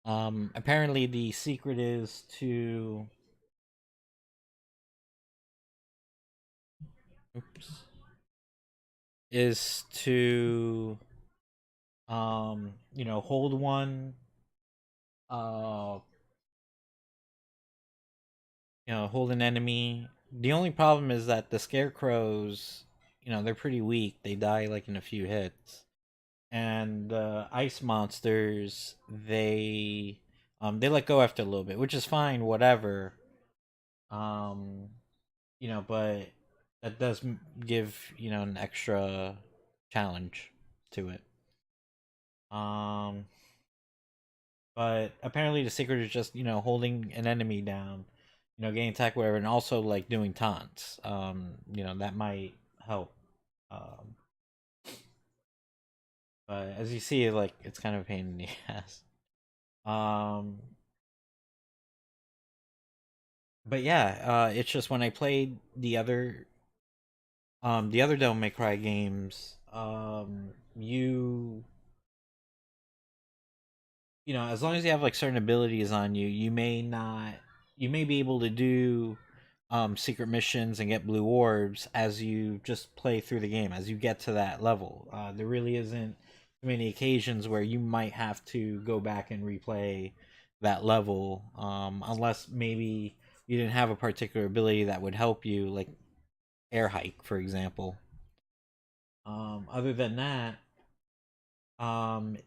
Apparently the secret is to. Oops. Is to hold one uh hold an enemy. The only problem is that the scarecrows, they're pretty weak. They die like in a few hits. And ice monsters, they let go after a little bit, which is fine, whatever. Um but that does give, an extra challenge to it. Um but apparently the secret is just, holding an enemy down, getting attacked, whatever, and also like doing taunts. That might help. Um, but as you see, like it's kind of a pain in the ass. Um, but yeah, it's just when I played the other Devil May Cry games, as long as you have like certain abilities on you, you may not, you may be able to do secret missions and get blue orbs as you just play through the game, as you get to that level. There really isn't many occasions where you might have to go back and replay that level, unless maybe you didn't have a particular ability that would help you, like air hike, for example. Other than that,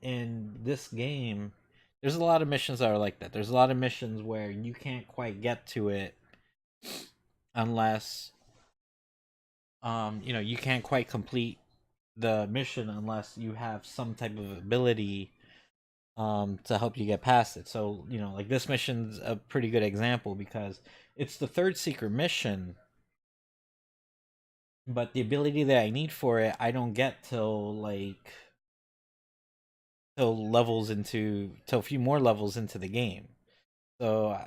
in this game, there's a lot of missions that are like that. There's a lot of missions where you can't quite get to it unless you can't quite complete the mission unless you have some type of ability to help you get past it. So, like this mission's a pretty good example because it's the third secret mission, but the ability that I need for it I don't get till a few more levels into the game. So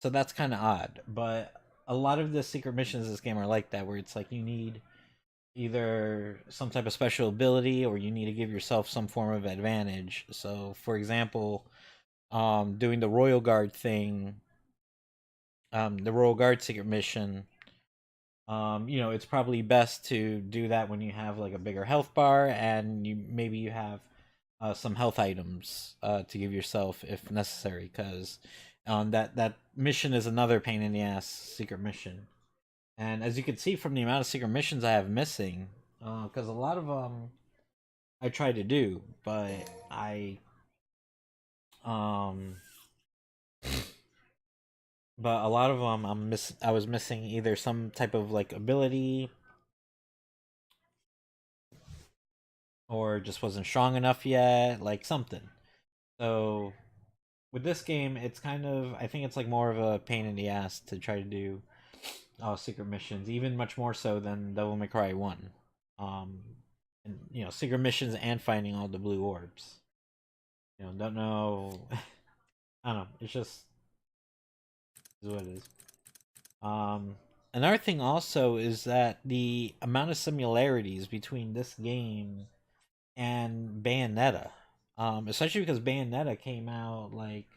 that's kind of odd, but a lot of the secret missions in this game are like that, where it's like you need either some type of special ability or you need to give yourself some form of advantage. So, for example, doing the Royal Guard thing, the Royal Guard secret mission, It's probably best to do that when you have like a bigger health bar, and you have some health items to give yourself if necessary, because that mission is another pain in the ass secret mission. And as you can see from the amount of secret missions I have missing, because a lot of them I try to do, but um but a lot of them I was missing either some type of like ability, or just wasn't strong enough yet, like something. So with this game, it's kind of, I think it's like more of a pain in the ass to try to do secret missions, even much more so than Devil May Cry 1. Um, and secret missions and finding all the blue orbs. Don't know. I don't know. It's just is what it is. Another thing also is that the amount of similarities between this game and Bayonetta, especially because Bayonetta came out like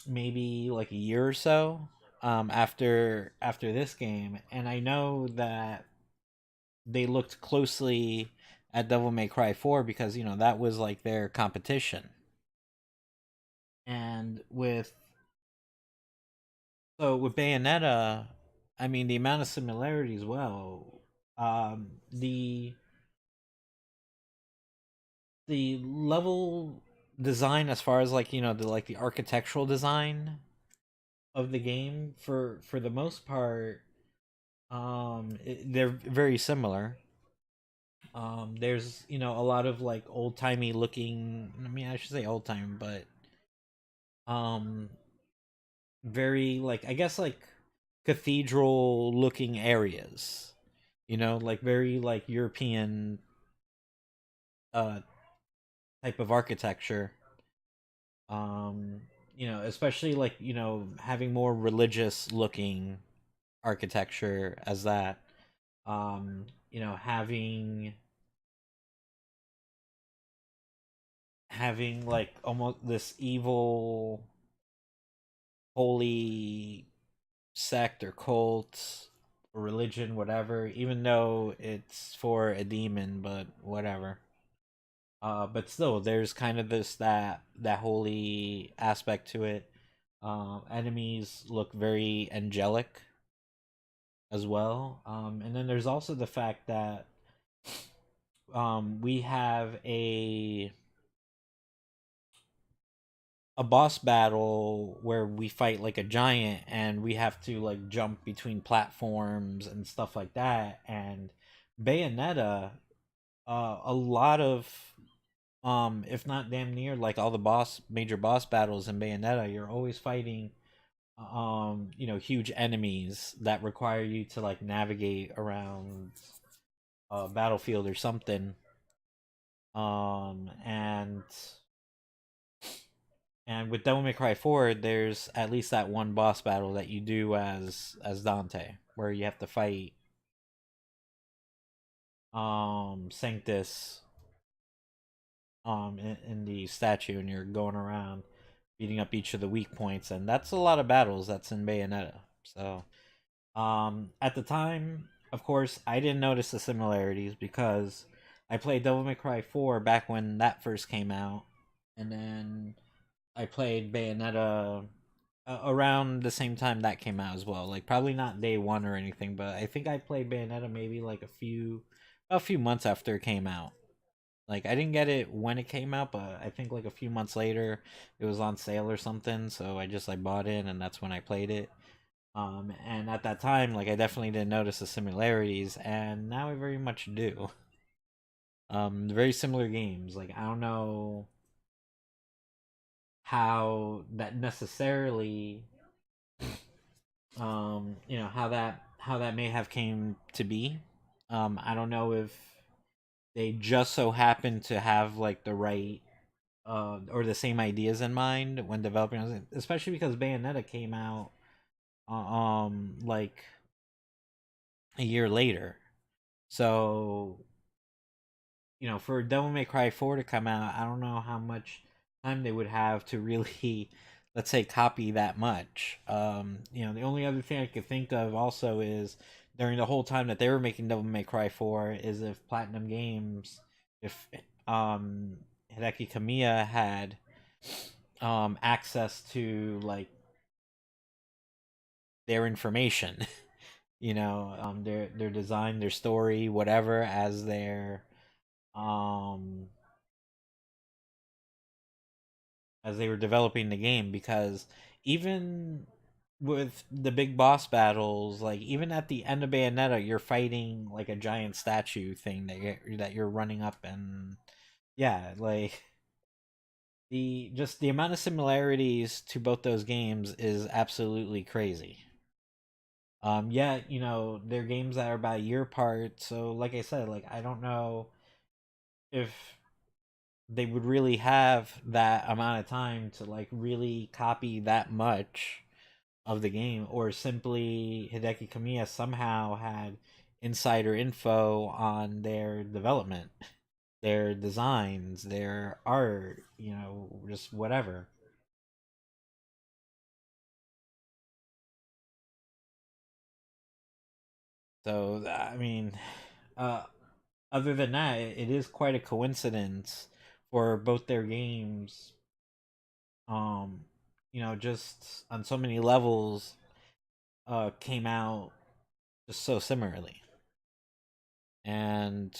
maybe like a year or so after this game, and I know that they looked closely at Devil May Cry 4 because that was like their competition. And with Bayonetta, I mean the amount of similarities. Well, the level design, as far as like the architectural design of the game, for the most part, they're very similar. There's a lot of like old timey looking. I mean, I should say old time, but um, very like, I guess, like cathedral looking areas. Like very like European uh type of architecture. Especially like having more religious looking architecture as that. Having like almost this evil holy sect or cult or religion, whatever, even though it's for a demon, but whatever. But still, there's kind of that holy aspect to it. Enemies look very angelic as well. And then there's also the fact that we have a boss battle where we fight like a giant, and we have to like jump between platforms and stuff like that. And Bayonetta, a lot of if not damn near like all the major boss battles in Bayonetta, you're always fighting huge enemies that require you to like navigate around a battlefield or something. And with Devil May Cry 4, there's at least that one boss battle that you do as Dante, where you have to fight Sanctus in the statue, and you're going around beating up each of the weak points, and that's a lot of battles that's in Bayonetta. So at the time, of course, I didn't notice the similarities because I played Devil May Cry 4 back when that first came out, and then I played Bayonetta around the same time that came out as well. Like probably not day one or anything, but I think I played Bayonetta maybe like a few months after it came out. Like I didn't get it when it came out, but I think like a few months later it was on sale or something, so I just like bought it, and that's when I played it. And at that time, like I definitely didn't notice the similarities, and now I very much do. Very similar games. Like I don't know how that necessarily how that may have came to be. I don't know if they just so happen to have like the right or the same ideas in mind when developing it, especially because Bayonetta came out like a year later. So for Devil May Cry 4 to come out, I don't know how much time they would have to really let's say, copy that much. The only other thing I could think of also is during the whole time that they were making Devil May Cry 4 is if Platinum Games, if Hideki Kamiya had access to like their information, their design, their story, whatever, um as they were developing the game, because even with the big boss battles, like even at the end of Bayonetta, you're fighting like a giant statue thing that you're running up, and yeah, like the amount of similarities to both those games is absolutely crazy. Yeah, they're games that are about a year apart, so like I said, like I don't know if they would really have that amount of time to like really copy that much of the game, or simply Hideki Kamiya somehow had insider info on their development, their designs, their art, just whatever. So I mean, uh, other than that, it is quite a coincidence for both their games. Um, just on so many levels, came out just so similarly, and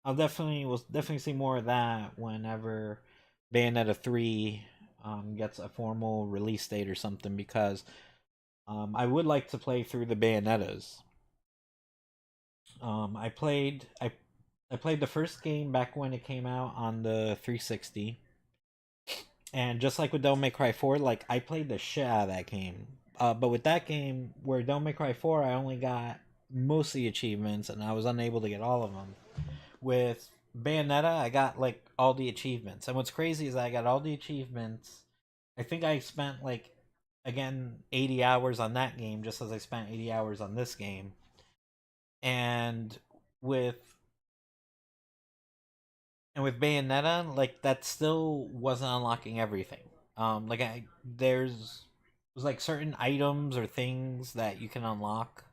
we'll definitely see more of that whenever Bayonetta 3 gets a formal release date or something, because I would like to play through the Bayonettas. I played the first game back when it came out on the 360, and just like with Devil May Cry 4, like I played the shit out of that game. But with that game, where Devil May Cry 4, I only got most of the achievements, and I was unable to get all of them. With Bayonetta, I got like all the achievements, and what's crazy is I got all the achievements. I think I spent like, again, 80 hours on that game, just as I spent 80 hours on this game. And with with Bayonetta, like that still wasn't unlocking everything. Like there's like certain items or things that you can unlock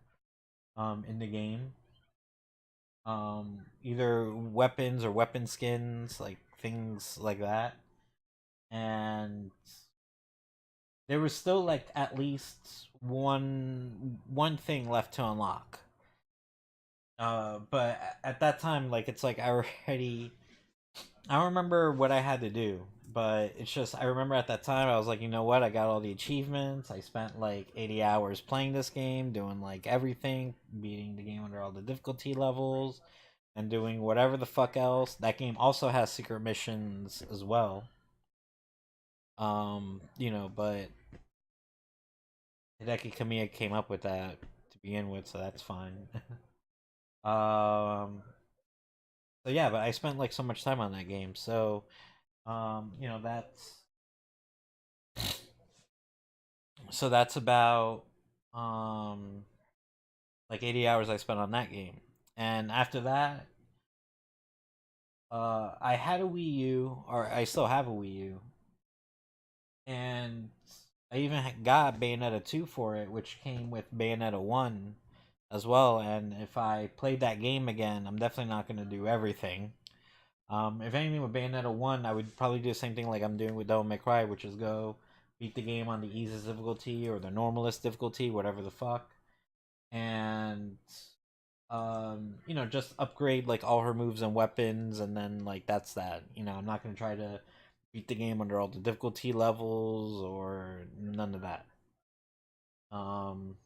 in the game. Either weapons or weapon skins, like things like that. And there was still like at least one thing left to unlock. But at that time, like it's like I don't remember what I had to do, but it's just I remember at that time I was like, you know what? I got all the achievements. I spent like 80 hours playing this game, doing like everything, beating the game under all the difficulty levels, and doing whatever the fuck else. That game also has secret missions as well. But Hideki Kamiya came up with that to begin with, so that's fine. um, so yeah, but I spent like so much time on that game, so that's about um like 80 hours I spent on that game. And after that, I had a Wii U, or I still have a Wii U, and I even got Bayonetta 2 for it, which came with Bayonetta 1 as well. And if I played that game again, I'm definitely not going to do everything. If anything, with Bayonetta 1, I would probably do the same thing like I'm doing with Devil May Cry, which is go beat the game on the easiest difficulty or the normalist difficulty, whatever the fuck. And just upgrade like all her moves and weapons, and then like that's that. I'm not gonna try to beat the game under all the difficulty levels or none of that. Um,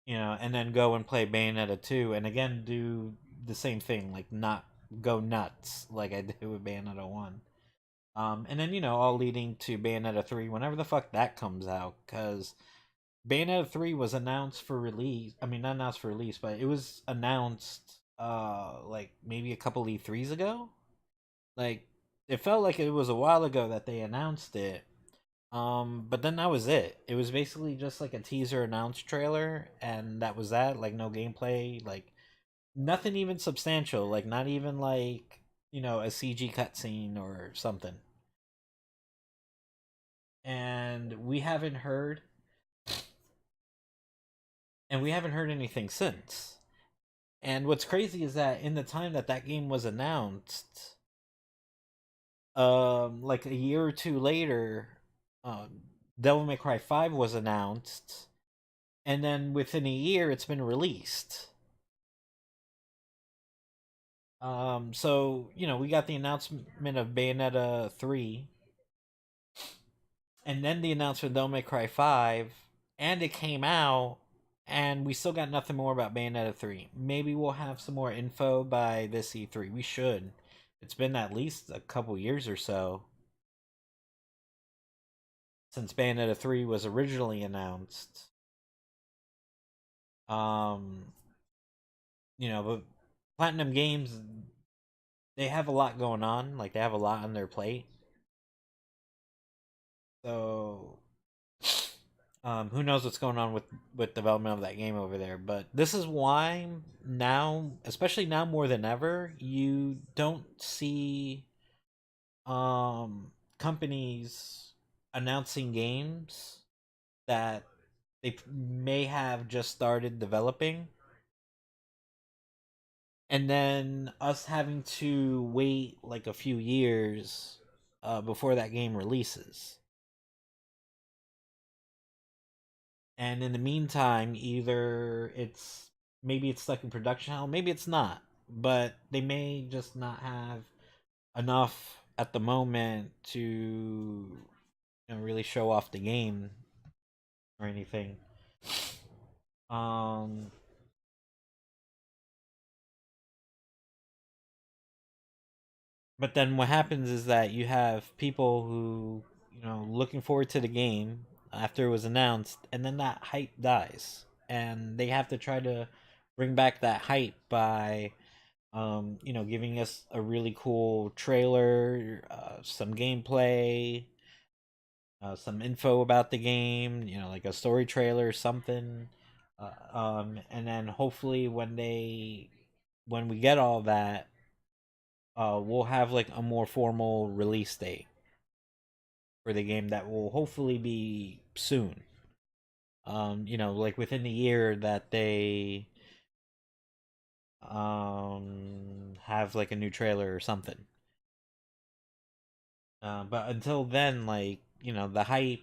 and then go and play Bayonetta 2 and again do the same thing, like not go nuts like I did with Bayonetta 1. And then, all leading to Bayonetta 3 whenever the fuck that comes out, because Bayonetta 3 was announced for release. I mean, not announced for release, but it was announced like maybe a couple E3s ago. Like it felt like it was a while ago that they announced it. But then that was it. It was basically just like a teaser announced trailer, and that was that. Like no gameplay, like nothing even substantial. Like not even like a CG cutscene or something. And we haven't heard anything since. And what's crazy is that in the time that that game was announced, like a year or two later, Devil May Cry 5 was announced, and then within a year it's been released. So, we got the announcement of Bayonetta 3, and then the announcement of Devil May Cry 5, and it came out, and we still got nothing more about Bayonetta 3. Maybe we'll have some more info by this E3. We should. It's been at least a couple years or so since Bayonetta 3 was originally announced. But Platinum Games, they have a lot going on. Like, they have a lot on their plate. So, who knows what's going on with development of that game over there. But this is why now, especially now more than ever, you don't see companies announcing games that they may have just started developing, and then us having to wait like a few years before that game releases. And in the meantime, either maybe it's stuck in production hell, maybe it's not, but they may just not have enough at the moment to really show off the game or anything. But then what happens is that you have people who, looking forward to the game after it was announced, and then that hype dies. And they have to try to bring back that hype by, giving us a really cool trailer, some gameplay, some info about the game, like a story trailer or something. And then hopefully when we get all that, we'll have like a more formal release date for the game that will hopefully be soon. Like within the year that they have like a new trailer or something. But until then, like, the hype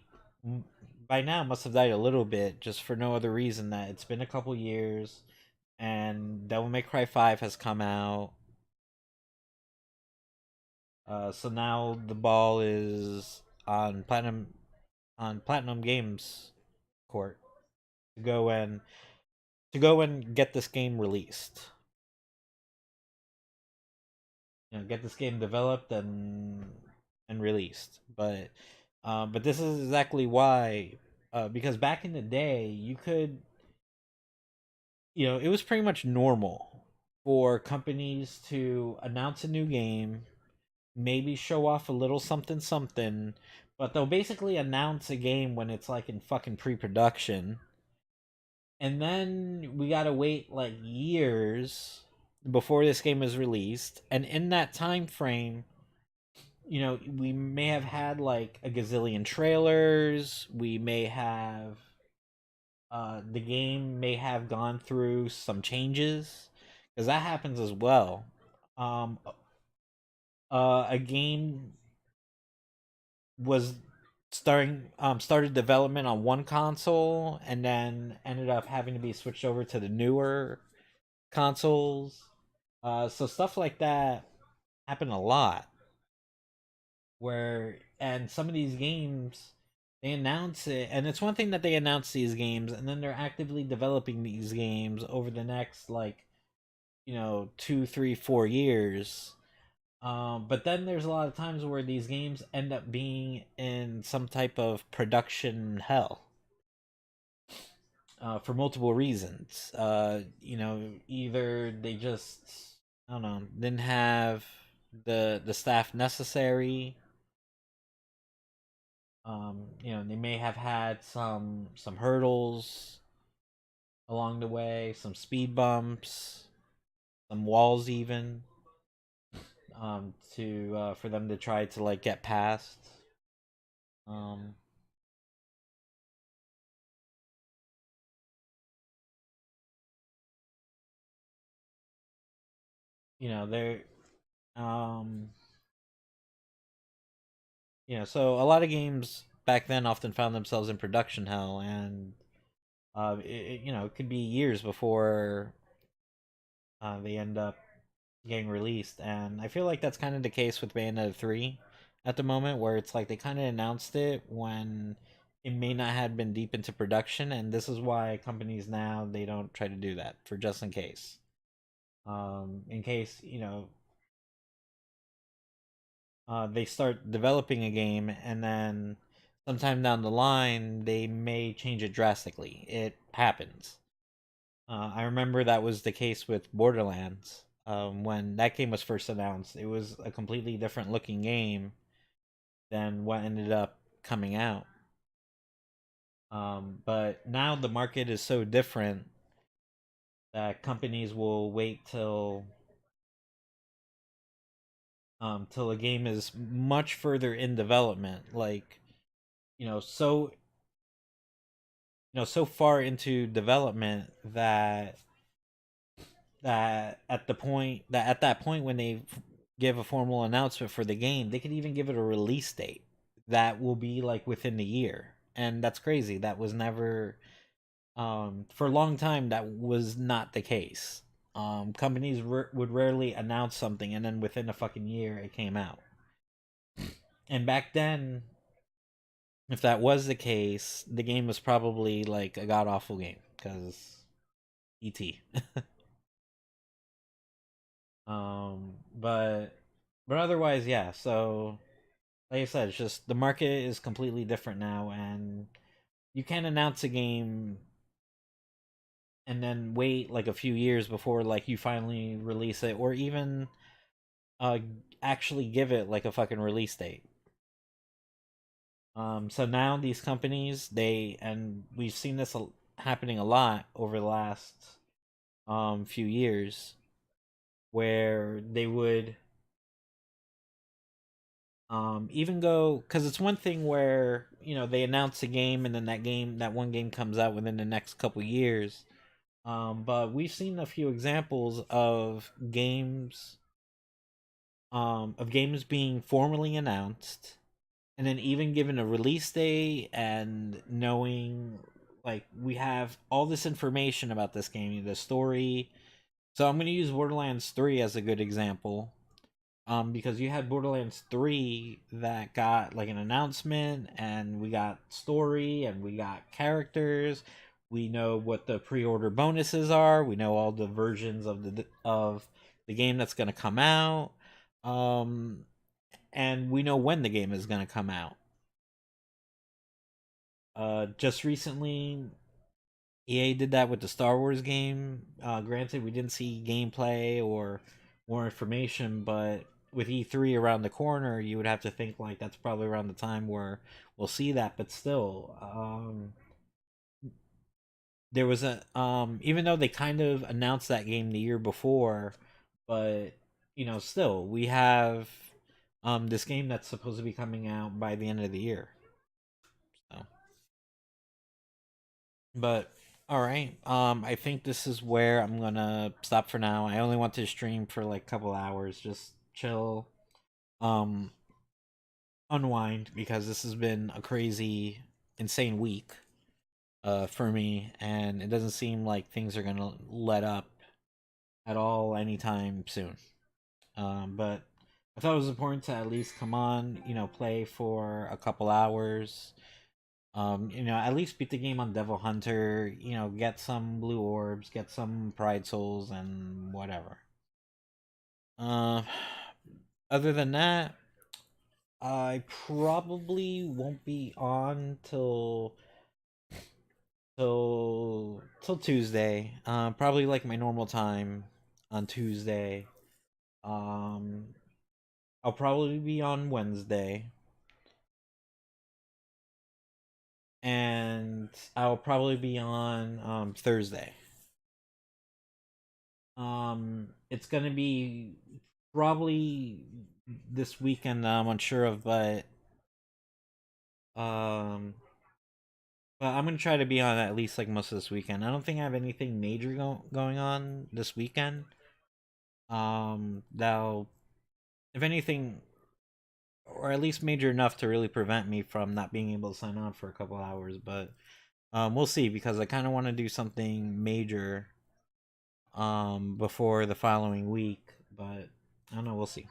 by now must have died a little bit, just for no other reason that it's been a couple years and Devil May Cry 5 has come out. So now the ball is on Platinum Games court to go and get this game released. Get this game developed and released. But this is exactly why, because back in the day, you could, it was pretty much normal for companies to announce a new game, maybe show off a little something something, but they'll basically announce a game when it's like in fucking pre-production, and then we gotta wait like years before this game is released. And in that time frame, we may have had like a gazillion trailers. We may have the game may have gone through some changes, because that happens as well. A game was started development on one console and then ended up having to be switched over to the newer consoles. So stuff like that happen a lot. And some of these games, they announce it, and it's one thing that they announce these games, and then they're actively developing these games over the next, like, 2, 3, 4 years. But then there's a lot of times where these games end up being in some type of production hell. For multiple reasons. Either they just, I don't know, didn't have the staff necessary. They may have had some hurdles along the way, some speed bumps, some walls even. to for them to try to like get past. Um, they're um, so a lot of games back then often found themselves in production hell, and it could be years before they end up getting released. And I feel like that's kind of the case with Bayonetta 3 at the moment, where it's like they kind of announced it when it may not have been deep into production, and this is why companies now they don't try to do that for just in case. In case they start developing a game and then sometime down the line they may change it drastically. It happens. I remember that was the case with Borderlands. When that game was first announced, it was a completely different looking game than what ended up coming out. But now the market is so different that companies will wait till a game is much further in development, like so so far into development that at that point when they give a formal announcement for the game, they could even give it a release date that will be like within the year. And that's crazy. That was never for a long time that was not the case. Companies would rarely announce something and then within a fucking year it came out. And back then, if that was the case, the game was probably like a god awful game because ET. But otherwise, yeah. So like I said, it's just the market is completely different now, and you can't announce a game and then wait like a few years before like you finally release it, or even uh actually give it like a fucking release date. So now these companies, and we've seen this happening a lot over the last few years, where they would even go, because it's one thing where they announce a game and then that one game comes out within the next couple years. But we've seen a few examples of games being formally announced and then even given a release date, and knowing like we have all this information about this game, the story. So I'm going to use Borderlands 3 as a good example, because you had Borderlands 3 that got like an announcement, and we got story, and we got characters. We know what the pre-order bonuses are. We know all the versions of the game that's going to come out. Um, and we know when the game is going to come out. Just recently, EA did that with the Star Wars game. Granted, we didn't see gameplay or more information, but with E3 around the corner, you would have to think like that's probably around the time where we'll see that. But still, there was a even though they kind of announced that game the year before, but still we have this game that's supposed to be coming out by the end of the year. So, but all right, I think this is where I'm gonna stop for now. I only want to stream for like a couple hours, just chill, um, unwind, because this has been a crazy, insane week for me, and it doesn't seem like things are gonna let up at all anytime soon. But I thought it was important to at least come on, play for a couple hours. At least beat the game on Devil Hunter, get some blue orbs, get some pride souls, and whatever. Uh, Other than that, I probably won't be on till Tuesday. Probably like my normal time on Tuesday. Um, I'll probably be on Wednesday, and I'll probably be on Thursday. It's gonna be probably this weekend that I'm unsure of, um, but I'm gonna try to be on at least like most of this weekend. I don't think I have anything major going on this weekend. That'll, if anything, or at least major enough to really prevent me from not being able to sign on for a couple hours. But we'll see, because I kind of want to do something major before the following week. But I don't know. We'll see.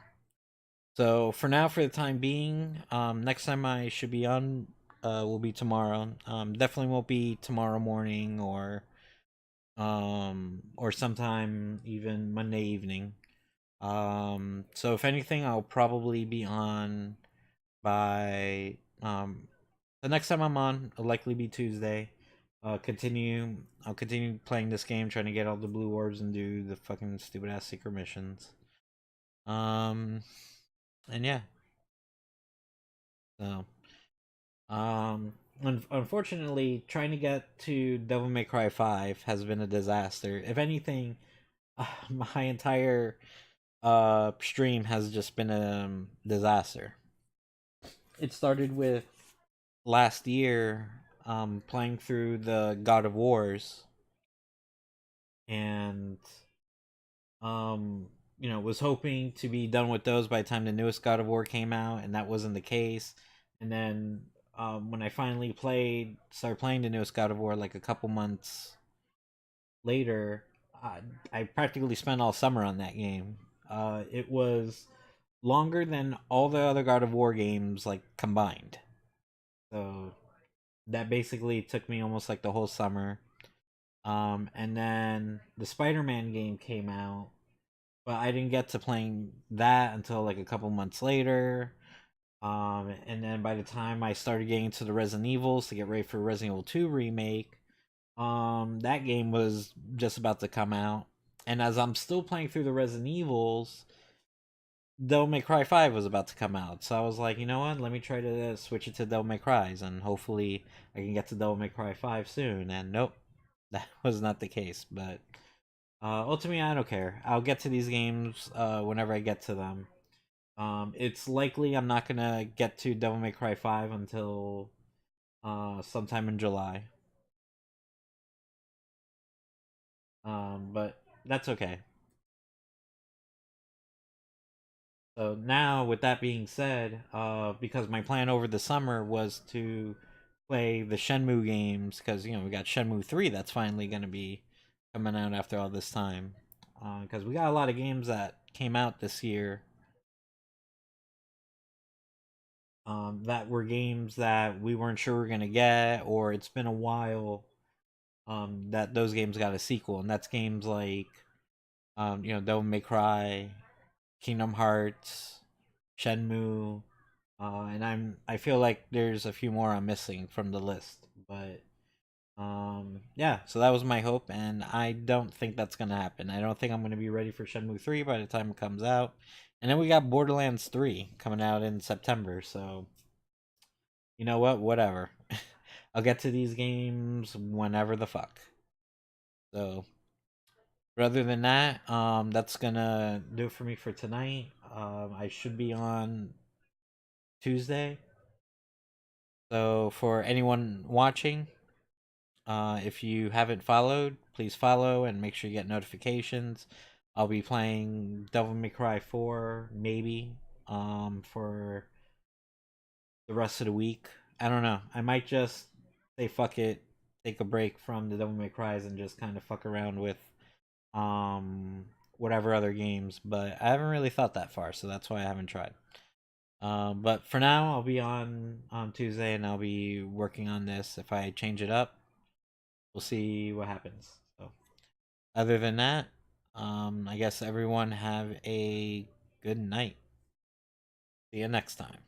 So for now, for the time being, next time I should be on will be tomorrow. Definitely won't be tomorrow morning or sometime even Monday evening. So if anything, I'll probably be on by the next time I'm on. It'll likely be Tuesday. I'll continue playing this game, trying to get all the blue orbs and do the fucking stupid ass secret missions. And yeah. So, unfortunately, trying to get to Devil May Cry 5 has been a disaster. If anything, my entire stream has just been a disaster. It started with last year playing through the God of Wars, and was hoping to be done with those by the time the newest God of War came out, and that wasn't the case. And then when I finally started playing the newest God of War like a couple months later, I practically spent all summer on that game. It was longer than all the other God of War games like combined. So that basically took me almost like the whole summer. And then the Spider-Man game came out, but I didn't get to playing that until like a couple months later. And then by the time I started getting to the Resident Evils to get ready for Resident Evil 2 remake, that game was just about to come out. And as I'm still playing through the Resident Evils, Devil May Cry 5 was about to come out. So I was like, you know what? Let me try to switch it to Devil May Cry's, and hopefully I can get to Devil May Cry 5 soon. And nope, that was not the case. But ultimately, I don't care. I'll get to these games whenever I get to them. It's likely I'm not gonna get to Devil May Cry 5 until sometime in July. But that's okay. So now, with that being said, because my plan over the summer was to play the Shenmue games, because we got Shenmue 3 that's finally gonna be coming out after all this time. Because we got a lot of games that came out this year that were games that we weren't sure we are gonna get, or it's been a while that those games got a sequel, and that's games like Devil May Cry, Kingdom Hearts, Shenmue, and I feel like there's a few more I'm missing from the list, but yeah. So that was my hope, and I don't think that's gonna happen. I don't think I'm gonna be ready for Shenmue 3 by the time it comes out, and then we got Borderlands 3 coming out in September. So you know what? Whatever. I'll get to these games whenever the fuck. So, but other than that, that's gonna do it for me for tonight. I should be on Tuesday. So for anyone watching, if you haven't followed, please follow and make sure you get notifications. I'll be playing Devil May Cry 4 maybe for the rest of the week. I don't know. I might just say fuck it, take a break from the Devil May Cries and just kind of fuck around with whatever other games, but I haven't really thought that far, so that's why I haven't tried. But for now, I'll be on Tuesday, and I'll be working on this. If I change it up, we'll see what happens. So, other than that, I guess everyone have a good night. See you next time.